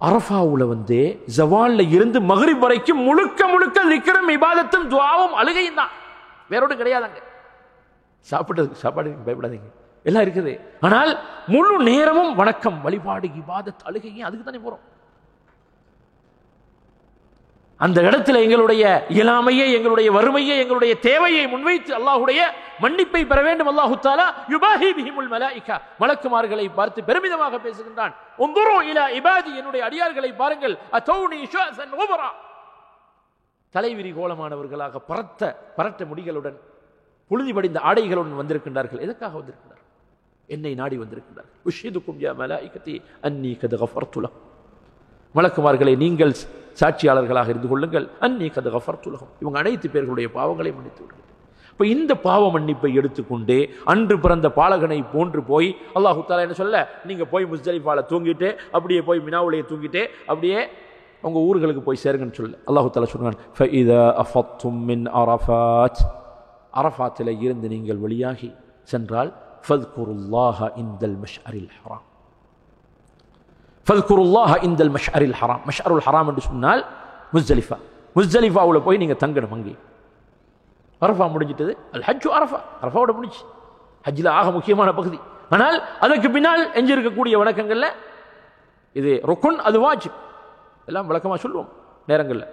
அரஃபாவுல வந்து ஜவால்ல இருந்து மக்ரிப் வரைக்கும் முழுக்க முழுக்க திக்ரும் இபாதத்தும் துஆவும் அழுகையும் தான், வேறோடு கிடையாதாங்க. சாப்பாடு பயப்படாதீங்க, எல்லாம் இருக்குது. ஆனால் முழு நேரமும் வணக்கம், வழிபாடு, இபாதத், அழுகையும் அதுக்கு தானே போறோம். அந்த இடத்துல எங்களுடைய இயலாமையை, எங்களுடைய வறுமையை, எங்களுடைய தேவையை முன்வைத்து அல்லாஹ்வுடைய மன்னிப்பை பெற வேண்டும். அல்லாஹு தஆலா யுபாஹி பிஹிமுல் மலாயிகா, மலக்குமார்களை பார்த்து பெருமிதமாக பேசுகின்றான். உன்துரு இலா இபாதி, என்னுடைய அடியார்களை பாருங்கள், அதௌனி ஷஅஸன் உபரா, தலைவிரி கோலமானவர்களாக பரட்ட முடிகளுடன் புழுதி படிந்த ஆடைகளுடன் வந்திருக்கின்றார்கள். எதற்காக வந்திருக்கிறார்கள்? என்னை நாடி வந்திருக்கின்றார்கள். உஷ்ஹிதுக்கும் யா மலாயிகதி அன்னி கத் கஃபர்து லஹும், மலக்குமார்களை நீங்கள் சாட்சியாளர்களாக இருந்து கொள்ளுங்கள். அன்னி கத் கஃபர்து லஹும், இவங்க அனைத்து பேர்களுடைய பாவங்களை மன்னித்து விடுங்கள். இப்போ இந்த பாவ மன்னிப்பை எடுத்துக்கொண்டு அன்று பிறந்த பாலகனை போன்று போய் அல்லாஹு தஆலா என்ன சொல்ல, நீங்க போய் முஸ்தலிஃபால தூங்கிட்டு அப்படியே போய் மினாவுலையே தூங்கிட்டு அப்படியே உங்க ஊர்களுக்கு போய் சேருங்கன்னு சொல்ல அல்லாஹு தஆலா சொல்றான், ஃபஇதா அஃபத்தும் மின் அரஃபாத், அரஃபாத்திலே இருந்து நீங்கள் வெளியாகி சென்றால் ஃபذ்குருல்லாஹ இன்தல் மஷ்அரில் ஹராம். ஃபذ்குருல்லாஹ இன்தல் மஷ்அரில் ஹராம். மஷ்அருல் ஹராம் என்று சொன்னால் முஸ்தலிஃபா. முஸ்தலிஃபாவுல போய் நீங்க தங்கணும். அங்கே அரஃபா முடிஞ்சிட்டது, அல் ஹஜ்ஜு அரஃபா, அரஃபாவோட முடிச்சு. ஹஜ்ஜில் ஆக முக்கியமான பகுதி. ஆனால் அதற்கு பின்னால் எஞ்சிருக்கக்கூடிய வணக்கங்கள்ல இது ருக்குன், அது வாஜிப், எல்லாம் விளக்கமாக சொல்லுவோம் நேரங்களில்.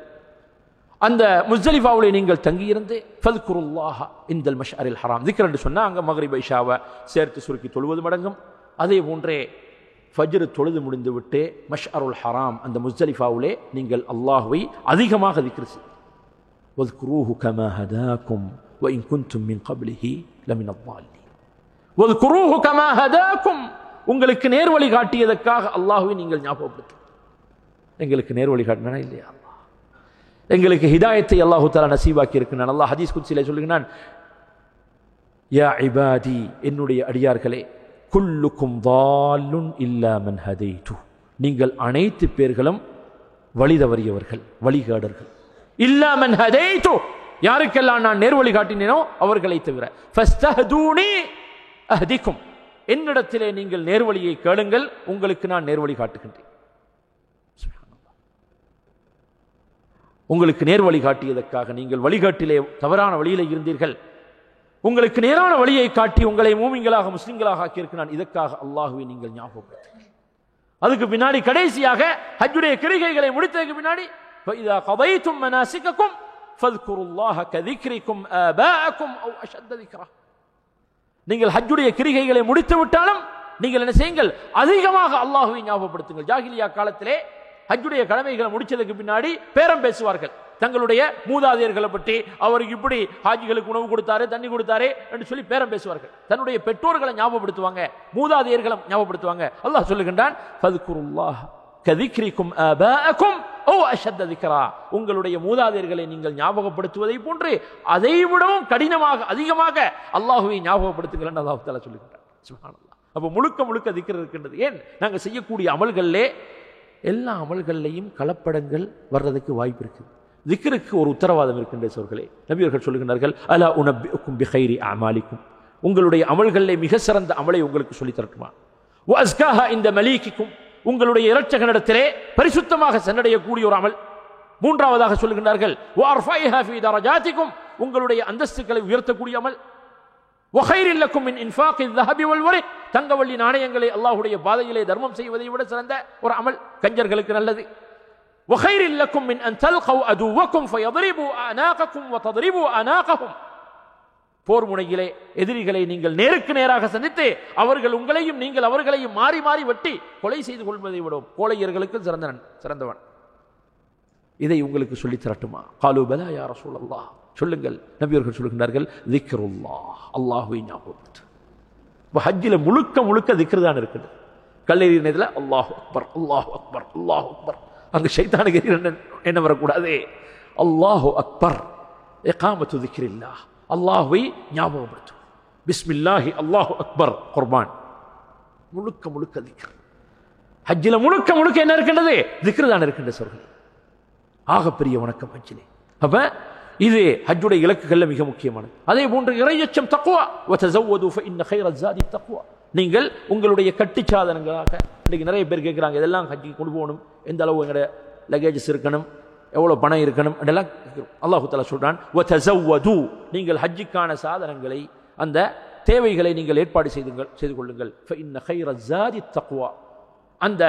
அந்த முஸ்தலிஃபாவுலே நீங்கள் தங்கியிருந்து ஃபத்குருல்லாஹ இந்தல் மஷ்அரில் ஹராம், திக்ர் என்று சொன்னால் அங்கே மக்ரிப் இஷாவை சேர்த்து சுருக்கி தொழுவது மடங்கும். அதே போன்றே ஃபஜ்ர் தொழுது முடிந்து விட்டு மஷ்அருல் ஹராம் அந்த முஸ்தலிஃபாவுலே நீங்கள் அல்லாஹ்வை அதிகமாக திக்ர் செய்யுங்கள். வத்குரூஹு கமா ஹதாக்கும் வ இன் குன்தும் மின் கப்லிஹி லமின ضالين. வத்குரூஹு கமா ஹதாக்கும், உங்களுக்கு நேர்வழி காட்டியதற்காக அல்லாஹ்வை நீங்கள் ஞாபகப்படுத்துங்கள். எங்களுக்கு நேர்வழி காட்டினா இல்லையா அல்லாஹ், எங்களுக்கு ஹிதாயத்தை அல்லாஹு தஆலா நசீபாக்கி இருக்கிறான். அல்லாஹ் ஹதீஸ் குத்ஸிலே சொல்லுகிறான், யா இபாதி, என்னுடைய அடியார்களே, குல்லுக்கும் ضالٌ இல்லா மன் ஹதைது, நீங்கள் அனைத்து பேர்களும் வழி தவறியவர்கள், வழிகாடர்கள். இல்லா மன் ஹதைது, யாருக்கெல்லாம் நான் நேர்வழி காட்டினேனோ அவர்களை தவிர. ஃபஸ்தஹ்தூனி அஹ்திக்கும், என்னிடத்திலே நீங்கள் நேர்வழியை கேளுங்கள், உங்களுக்கு நான் நேர்வழி காட்டுகின்றேன். உங்களுக்கு நேர்வழி காட்டியதற்காக, நீங்கள் வழிகாட்டிலே தவறான வழியிலே இருந்தீர்கள், உங்களுக்கு நேரான வழியை காட்டி உங்களை மூமின்களாக முஸ்லிம்களாக ஆக்கியிருக்கிறான். இதற்காக அல்லாஹ்வை நீங்கள் ஞாபகப்படுத்துங்கள். அதுக்கு பின்னாடி கடைசியாக ஹஜ்ஜுடைய கிரிகைகளை முடித்ததுக்கு பின்னாடி فَإِذَا قَضَيْتُم مَنَاسِكَكُمْ فَاذْكُرُوا اللَّهَ كَذِكْرِكُمْ آبَاءَكُمْ أَوْ أَشَدَّ ذِكْرًا. நீங்கள் ஹஜ்ஜுடைய கிரிகைகளை முடித்து விட்டாலும் நீங்கள் என்ன செய்யுங்கள், அதிகமாக அல்லாஹ்வை ஞாபகப்படுத்துங்கள். ஜாஹிலியா காலத்திலே ஹஜ்ஜுடைய கடமைகளை முடிச்சதுக்கு பின்னாடி பேரம் பேசுவார்கள் தங்களுடைய மூதாதையர்களை பற்றி. அவருக்கு இப்படி ஹாஜிகளுக்கு உணவு கொடுத்தாரு, தண்ணி கொடுத்தாரு என்று சொல்லி பேரம் பேசுவார்கள். தன்னுடைய பெற்றோர்களை ஞாபகப்படுத்துவாங்க, மூதாதையர்களை ஞாபகப்படுத்துவாங்க. அல்லாஹ் சொல்லுகின்றான், ஃபذ்குருல்லாஹ கذிக்ரிக்கும் ஆபாஅக்கும் அவ் அஷத்த ذிக்ரா, உங்களுடைய மூதாதையர்களை நீங்கள் ஞாபகப்படுத்துவதை போன்று அதைவிடவும் கடினமாக அதிகமாக அல்லாஹ்வை ஞாபகப்படுத்துங்கள் என்று அல்லாஹ் தஆலா சொல்லுகின்றார். சுப்ஹானல்லாஹ். அப்ப முழுக்க முழுக்க திக்ர் இருக்கின்றது. ஏன், நாங்கள் செய்யக்கூடிய அமல்களிலே எல்லா அமல்களையும் கலப்படங்கள் வர்றதுக்கு வாய்ப்பு இருக்குது. திக்ருக்கு ஒரு உத்தரவாதம் இருக்கின்ற சோர்களே. நபியர்கள் சொல்லுகிறார்கள், அலா உனப்பிஉக்கும் பிகைரி அமாலிக்கும், உங்களுடைய அமல்களிலே மிக சிறந்த அமலை உங்களுக்கு சொல்லி தரட்டுமா. வ அஸ்காஹா இந்த மலீகிக்கும், உங்களுடைய இரட்சகனிடத்திலே பரிசுத்தமாக சென்றடையக்கூடிய ஒரு அமல். மூன்றாவதாக சொல்லுகின்றார்கள், வ அர்ஃபைஹா ஃபீ தரஜாத்திக்கும், உங்களுடைய அந்தஸ்துகளை உயர்த்தக்கூடிய அமல். வகைரில் லக்கும் மின் இன்ஃபாகில் ذهب والورق, தங்கவள்ளி நாணயங்களை அல்லாஹ்வுடைய பாதையிலே தர்மம் செய்வதை விட சிறந்த ஒரு அமல், கஞ்சர்களுக்கு நல்லது. வகைரில் லக்கும் மின் அன் தல்கவ் அதுவக்கும் ஃபயضربوا அனாகக்கும் வதضربوا அனாகஹும், போர் முனையிலே எதிரிகளை நீங்கள் நேருக்கு நேராக சந்தித்து அவர்கள் உங்களையும் நீங்கள் அவர்களையும் மாறி மாறி வெட்டி கொலை செய்து கொள்வதை விட கோழையர்களுக்கு சிறந்தவன். இதை உங்களுக்கு சொல்லித் தரட்டுமா? காலு பலா யா ரசூலல்லாஹ், சொல்லுங்கள். நபியர்கள் சொல்லுகின்றார்கள், திக்ருல்லாஹ், அல்லாஹ்வை ஞாபகப்படுத்து. இப்போ ஹஜ்ஜில் முழுக்க முழுக்க திக்ர் தான் இருக்குது. கல்லெறியினதில் அல்லாஹு அக்பர் அல்லாஹு அக்பர் அல்லாஹு அக்பர், அங்கு ஷைத்தானுக்கு என்ன வரக்கூடாது. அல்லாஹு அக்பர், இகாமத்து திக்ரில்லாஹ், அல்லாஹ்வை ஞாபகப்படுத்து. பிஸ்மில்லாஹி அல்லாஹு அக்பர், குர்பான், முழுக்க முழுக்க திக்ர். ஹஜ்ஜில் முழுக்க முழுக்க என்ன இருக்கின்றது? திக்ர் தான் இருக்கின்ற சொற்கள். ஆகப்பெரிய வணக்கம் ஹஜ்ஜிலே. அப்ப இது ஹஜ்ஜுடைய இலக்குகள்ல மிக முக்கியமானது. அதே போன்று இறையச்சம் தக்வா, வதஸவ்வது ஃபஇன்ன கைரஸ் ஸாதி தக்வா, நீங்கள் உங்களுடைய கட்டிச்சாதனங்களாக. இன்னைக்கு நிறைய பேர் கேட்குறாங்க, இதெல்லாம் ஹஜ்ஜுக்கு கொண்டு போகணும், எந்த அளவு எங்களோட லக்கேஜஸ் இருக்கணும், எவ்வளோ பணம் இருக்கணும் என்றெல்லாம். அல்லாஹு தஆலா சொல்றான், வதஸவ்வது, நீங்கள் ஹஜ்ஜுக்கான சாதனங்களை, அந்த தேவைகளை நீங்கள் ஏற்பாடு செய்து கொள்ளுங்கள். ஃபஇன்ன கைரஸ் ஸாதி தக்வா, அந்த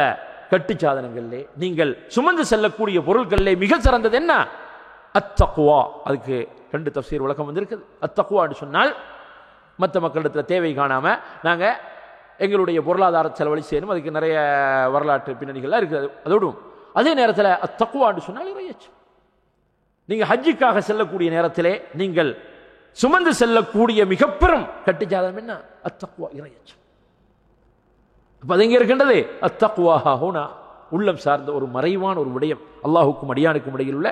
கட்டுச்சாதனங்களிலே நீங்கள் சுமந்து செல்லக்கூடிய பொருட்களிலே மிக சிறந்தது என்ன? அத்தக்வா. அதுக்கு 2 தஃசீர் விளக்கம் வந்திருக்குது. அத்தக்வா என்று சொன்னால், மற்ற மக்களிடத்தில் தேவை காணாம நாங்க எங்களுடைய பொருளாதார செலவழி செய்யணும், அதுக்கு நிறைய வரலாற்று பின்னணிகள்லாம் இருக்குது. அதோடும் அதே நேரத்தில் அத்தக்வா என்று சொன்னால் இறையச்சம். நீங்க ஹஜ்ஜுக்காக செல்லக்கூடிய நேரத்திலே நீங்கள் சுமந்து செல்லக்கூடிய மிக பெரும் கட்டுச்சாதனம் என்ன? அத்தக்வா, இறையச்சம். அப்ப அது எங்க இருக்கின்றது? அத்தக்வா ஹுனா, உள்ளம் சார்ந்த ஒரு மறைவான ஒரு விடயம், அல்லாஹுக்கும் அடியானுக்கும் இடையில் உள்ள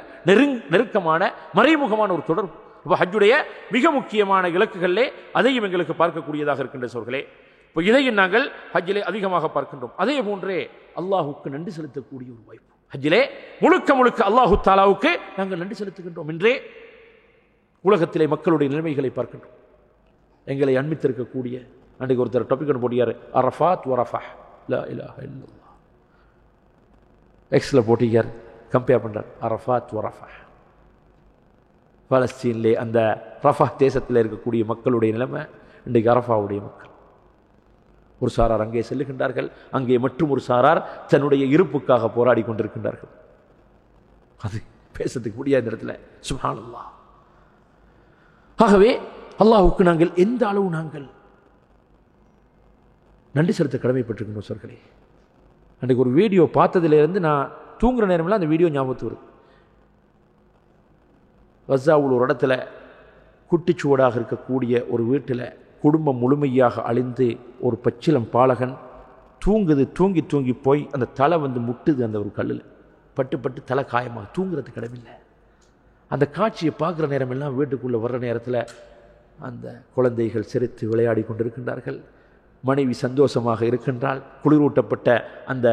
நெருக்கமான மறைமுகமான ஒரு தொடர்பு. இப்போ ஹஜ்ஜுடைய மிக முக்கியமான இலக்குகளிலே அதையும் எங்களுக்கு பார்க்கக்கூடியதாக இருக்கின்ற சோர்களே. இப்போ இதையும் நாங்கள் ஹஜ்ஜிலே அதிகமாக பார்க்கின்றோம். அதே போன்றே அல்லாஹுக்கு நன்றி செலுத்தக்கூடிய ஒரு வாய்ப்பு. ஹஜ்ஜிலே முழுக்க முழுக்க அல்லாஹு தாலாவுக்கு நாங்கள் நன்றி செலுத்துகின்றோம். இன்றே உலகத்திலே மக்களுடைய நிலைமைகளை பார்க்கின்றோம். எங்களை அண்மித்திருக்கக்கூடிய, அன்றைக்கு ஒருத்தர் டாபிக் ஒன்று போட்டியார், அரஃபாத் வரஃபஹ் லா இலாஹ இல்லல்லாஹ். எக்ஸில் போட்டிக்கார், கம்பேர் பண்ணுறார், அரஃபாத் வரஃபஹ். பாலஸ்தீனிலே அந்த ரஃபஹ் தேசத்தில் இருக்கக்கூடிய மக்களுடைய நிலைமை, இன்றைக்கு அரஃபாவுடைய மக்கள். ஒரு சாரார் அங்கே செல்லுகின்றார்கள், அங்கே மற்றும் ஒரு சாரார் தன்னுடைய இருப்புக்காக போராடி கொண்டிருக்கின்றார்கள். அது பேசுறதுக்கு முடியாத இடத்துல சுப்ஹானல்லாஹ். ஆகவே அல்லாஹ்வுக்கு நாங்கள் எந்த அளவு நாங்கள் நன்றி செலுத்த கடமைப்பட்டிருக்கின்றோம் சோர்களே. அன்றைக்கு ஒரு வீடியோ பார்த்ததிலிருந்து நான் தூங்குற நேரமெல்லாம் அந்த வீடியோ ஞாபகத்து வருது. கஸாவில் ஒரு இடத்துல குட்டிச்சுவடாக இருக்கக்கூடிய ஒரு வீட்டில் குடும்பம் முழுமையாக அழிந்து ஒரு பச்சிலம் பாலகன் தூங்குது. தூங்கி தூங்கி போய் அந்த தலை முட்டுது. அந்த ஒரு கல்லில் பட்டு பட்டு தலை காயமாக தூங்குறதுக்கு இடமில்லை. அந்த காட்சியை பார்க்குற நேரமெல்லாம் வீட்டுக்குள்ளே வர்ற நேரத்தில் அந்த குழந்தைகள் சிரித்து விளையாடி கொண்டிருக்கின்றார்கள். மனைவி சந்தோஷமாக இருக்கின்றாள். குளிரூட்டப்பட்ட அந்த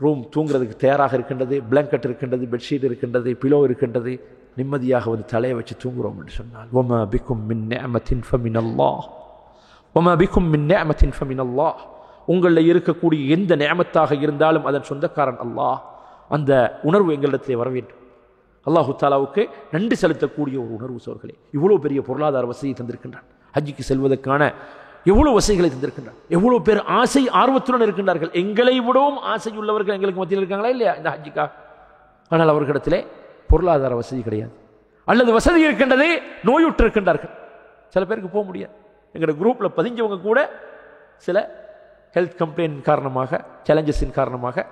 ரூம் தூங்குறதுக்கு தயாராக இருக்கின்றது. பிளாங்கெட் இருக்கின்றது, பெட்ஷீட் இருக்கின்றது, பிலோ இருக்கின்றது. நிம்மதியாக தலையை வச்சு தூங்குறோம் என்று சொன்னால் வமா பிக்கும் மின் நிஅமத்தின் ஃபமினல்லாஹ், வமா பிக்கும் மின் நிஅமத்தின் ஃபமினல்லாஹ். உங்களில் இருக்கக்கூடிய எந்த நிஅமத்தாக இருந்தாலும் அதன் சொந்தக்காரன் அல்லாஹ். அந்த உணர்வு எங்களிடத்திலே வர வேண்டும். அல்லாஹு தாலாவுக்கு நன்றி செலுத்தக்கூடிய ஒரு உணர்வு சோர்களே. இவ்வளோ பெரிய பொருளாதார வசதியை தந்திருக்கின்றான். ஹஜ்ஜுக்கு செல்வதற்கான எவ்வளோ வசதிகளை தந்திருக்கின்றான். எவ்வளோ பேர் ஆசை ஆர்வத்துடன் இருக்கின்றார்கள். எங்களை விடவும் ஆசை உள்ளவர்கள் எங்களுக்கு மத்தியில் இருக்காங்களா இல்லையா இந்த ஹஜ்ஜுக்காக? ஆனால் அவர்களிடத்திலே பொருளாதார வசதி கிடையாது, அல்லது வசதி இருக்கின்றது, நோயுற்று இருக்கின்றார்கள். சில பேருக்கு போக முடியாது. எங்களோட குரூப்பில் பதிஞ்சவங்க கூட சில ஹெல்த் கம்ப்ளைண்ட் காரணமாக, சேலஞ்சஸின் காரணமாக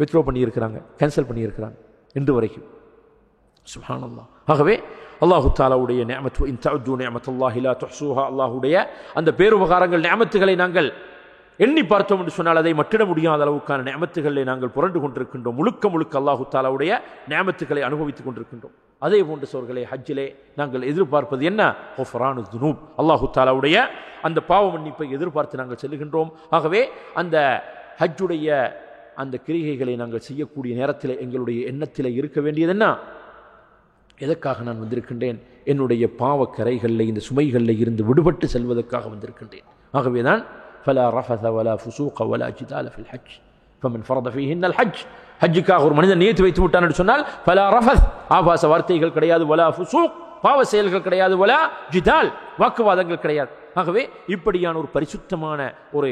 வித்ட்ரோ பண்ணியிருக்கிறாங்க, கேன்சல் பண்ணியிருக்கிறாங்க இன்று வரைக்கும். சுப்ஹானல்லாஹ். ஆகவே அல்லாஹு தாலாவுடைய நிஅமத் இன் தஅது நிஅமத்துல்லாஹி லா துஹ்ஸூஹா, அல்லாஹ்வுடைய அந்த பேருபகாரங்கள் நிஅமத்துகளை நாங்கள் எண்ணி பார்த்தோம் என்று சொன்னால் அதை மட்டிட முடியாத அளவுக்கான நிஅமத்துகளை நாங்கள் புரண்டு கொண்டிருக்கின்றோம். முழுக்க முழுக்க அல்லாஹு தாலாவுடைய நிஅமத்துகளை அனுபவித்துக் கொண்டிருக்கின்றோம். அதே போன்ற சோர்களே, ஹஜ்ஜிலே நாங்கள் எதிர்பார்ப்பது என்ன? குஃப்ரானு துனூப், அல்லாஹு தாலாவுடைய அந்த பாவ மன்னிப்பை எதிர்பார்த்து நாங்கள் செல்லுகின்றோம். ஆகவே அந்த ஹஜ்ஜுடைய அந்த கிரிகைகளை நாங்கள் செய்யக்கூடிய நேரத்தில் எங்களுடைய எண்ணத்தில் இருக்க வேண்டியது என்ன? எதற்காக நான் வந்திருக்கின்றேன்? என்னுடைய பாவக்கரைகளில் இந்த சுமைகளில் இருந்து விடுபட்டு செல்வதற்காக வந்திருக்கின்றேன். ஆகவே தான் فلا رفث ولا فسوق ولا جدال في الحج فمن فرض فيهن الحج. ஹஜ்ஜுக்காக ஒரு மனிதன் நியத்து வைத்து விட்டான் என்று சொன்னால் فلا رفث, ஆபாச வார்த்தைகள் கிடையாது, ولا فسوق, பாவ செயல்கள் கிடையாது, ولا جدال, வாக்குவாதங்கள் கிடையாது. ஆகவே இப்படியான ஒரு பரிசுத்தமான ஒரு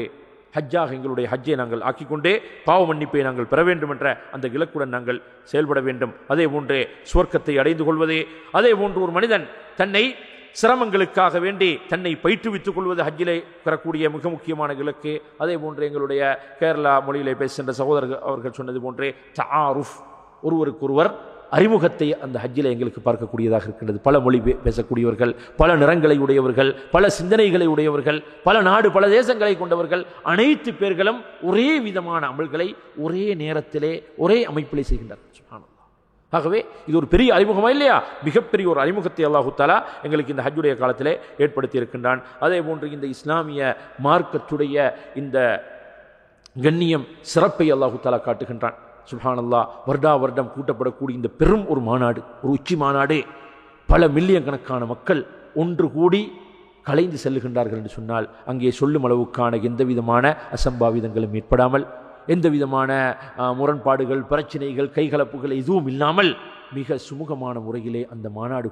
ஹஜ்ஜாக எங்களுடைய ஹஜ்ஜை நாங்கள் ஆக்கிக்கொண்டே பாவ மன்னிப்பை நாங்கள் பெற வேண்டும் என்ற அந்த இலக்குடன் நாங்கள் செயல்பட வேண்டும். அதே போன்றே சுவர்க்கத்தை அடைந்து கொள்வதே, அதே போன்று ஒரு மனிதன் தன்னை சிரமங்களுக்காக வேண்டி தன்னை பயிற்றுவித்துக் கொள்வது ஹஜ்ஜிலே பெறக்கூடிய மிக முக்கியமான இலக்கு. அதே போன்று எங்களுடைய கேரளா மொழியிலே பேசுகின்ற சகோதரர்கள் அவர்கள் சொன்னது போன்றே தஆருஃப், ஒருவருக்கொருவர் அறிமுகத்தை அந்த ஹஜ்ஜிலே எங்களுக்கு பார்க்கக்கூடியதாக இருக்கின்றது. பல மொழி பேசக்கூடியவர்கள், பல நிறங்களை உடையவர்கள், பல சிந்தனைகளை உடையவர்கள், பல நாடு பல தேசங்களை கொண்டவர்கள், அனைத்து பேர்களும் ஒரே விதமான அமல்களை ஒரே நேரத்திலே ஒரே அமைப்பிலே செய்கின்றார்கள். சுப்ஹானல்லாஹ். ஆகவே இது ஒரு பெரிய அறிமுகமா இல்லையா? மிகப்பெரிய ஒரு அறிமுகத்தை அல்லாஹு தஆலா எங்களுக்கு இந்த ஹஜ்ஜுடைய காலத்திலே ஏற்படுத்தி இருக்கின்றான். அதே போன்று இந்த இஸ்லாமிய மார்க்கத்துடைய இந்த கண்ணியம் சிறப்பை அல்லாஹு தஆலா காட்டுகின்றான். சுப்ஹானல்லாஹ். வருடா வருடம் கூட்டப்படக்கூடிய இந்த பெரும் ஒரு மாநாடு, ஒரு உச்சி மாநாடு, பல மில்லியன் கணக்கான மக்கள் ஒன்று கூடி கலைந்து செல்லுகின்றார்கள் என்று சொன்னால் அங்கே சொல்லும் அளவுக்கான எந்த விதமான அசம்பாவிதங்களும் ஏற்படாமல், எந்த விதமான முரண்பாடுகள், பிரச்சனைகள், கைகலப்புகள் எதுவும் இல்லாமல் மிக சுமூகமான முறையிலே அந்த மாநாடு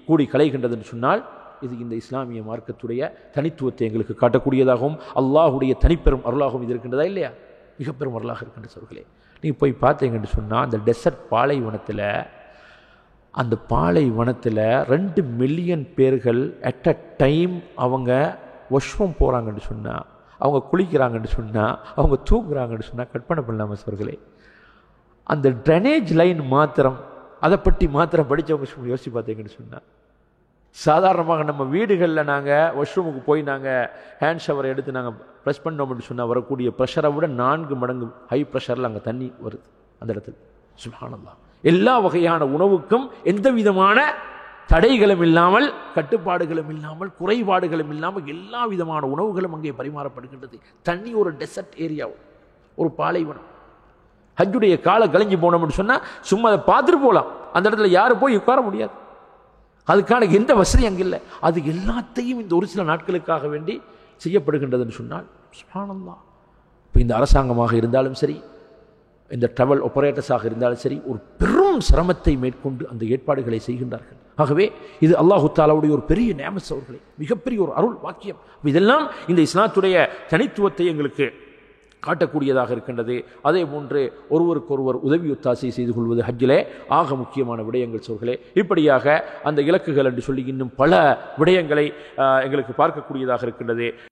கூடி கலைகின்றது என்று சொன்னால் இது இந்த இஸ்லாமிய மார்க்கத்துடைய தனித்துவத்தை எங்களுக்கு காட்டக்கூடியதாகவும் அல்லாஹுடைய தனிப்பெரும் அருளாகவும் இது இருக்கின்றதா இல்லையா? மிக பெரும் அருளாக இருக்கின்ற சொல்களே. நீங்கள் போய் பார்த்தீங்கன்னு சொன்னால் அந்த டெசர்ட் பாலைவனத்தில், அந்த பாலைவனத்தில் 2 மில்லியன் பேர்கள் அட் அ டைம் அவங்க வாஷ்ரூம் போகிறாங்கன்னு சொன்னால், அவங்க குளிக்கிறாங்கன்னு சொன்னால், அவங்க தூங்குறாங்கன்னு சொன்னால் கற்பனை பண்ணலாமா சோர்களே? அந்த ட்ரைனேஜ் லைன் மாத்திரம், அதை பற்றி மாத்திரம் படித்தவங்க யோசிச்சு பார்த்தீங்கன்னு சொன்னால், சாதாரணமாக நம்ம வீடுகளில் நாங்கள் வாஷ்ரூமுக்கு போய் நாங்கள் ஹேண்ட் ஷவரை எடுத்து நாங்கள் ப்ரெஸ் பண்ணோம்னு சொன்னால் வரக்கூடிய ப்ரெஷரை விட 4 மடங்கு ஹை ப்ரெஷரில் அங்கே தண்ணி வருது அந்த இடத்துல. சுப்ஹானல்லாஹ். எல்லா வகையான உணவுக்கும் எந்த விதமான தடைகளும் இல்லாமல், கட்டுப்பாடுகளும் இல்லாமல், குறைபாடுகளும் இல்லாமல் எல்லா விதமான உணவுகளும் அங்கே பரிமாறப்படுகின்றது. தண்ணி ஒரு டெசர்ட் ஏரியா, ஒரு பாலைவனம். ஹஜ்ஜுடைய காலை கலைஞ்சு போனோம்னு சொன்னால் சும்மா அதை பார்த்துட்டு போகலாம், அந்த இடத்துல யாரும் போய் உட்கார முடியாது. அதுக்கான எந்த வசதி அங்கே இல்லை. அது எல்லாத்தையும் இந்த ஒரு சில நாட்களுக்காக வேண்டி செய்யப்படுகின்றதுன்னு சொன்னால் சுப்ஹானல்லாஹ். இப்போ இந்த அரசாங்கமாக இருந்தாலும் சரி, இந்த ட்ராவல் ஆபரேட்டர்ஸாக இருந்தாலும் சரி, ஒரு பெரும் சிரமத்தை மேற்கொண்டு அந்த ஏற்பாடுகளை செய்கின்றார்கள். ஆகவே இது அல்லாஹு தாலாவுடைய ஒரு பெரிய நிஅமத் அவர்களே, மிகப்பெரிய ஒரு அருள் வாக்கியம். இதெல்லாம் இந்த இஸ்லாத்துடைய தனித்துவத்தை எங்களுக்கு காட்டக்கூடியதாக இருக்கின்றது. அதே போன்று ஒருவருக்கொருவர் உதவி ஒத்தாசை செய்து கொள்வது ஹஜ்ஜிலே ஆக முக்கியமான விடயங்கள் சோர்களே. இப்படியாக அந்த இலக்குகள் என்று சொல்லி இன்னும் பல விடயங்களை எங்களுக்கு பார்க்கக்கூடியதாக இருக்கின்றது.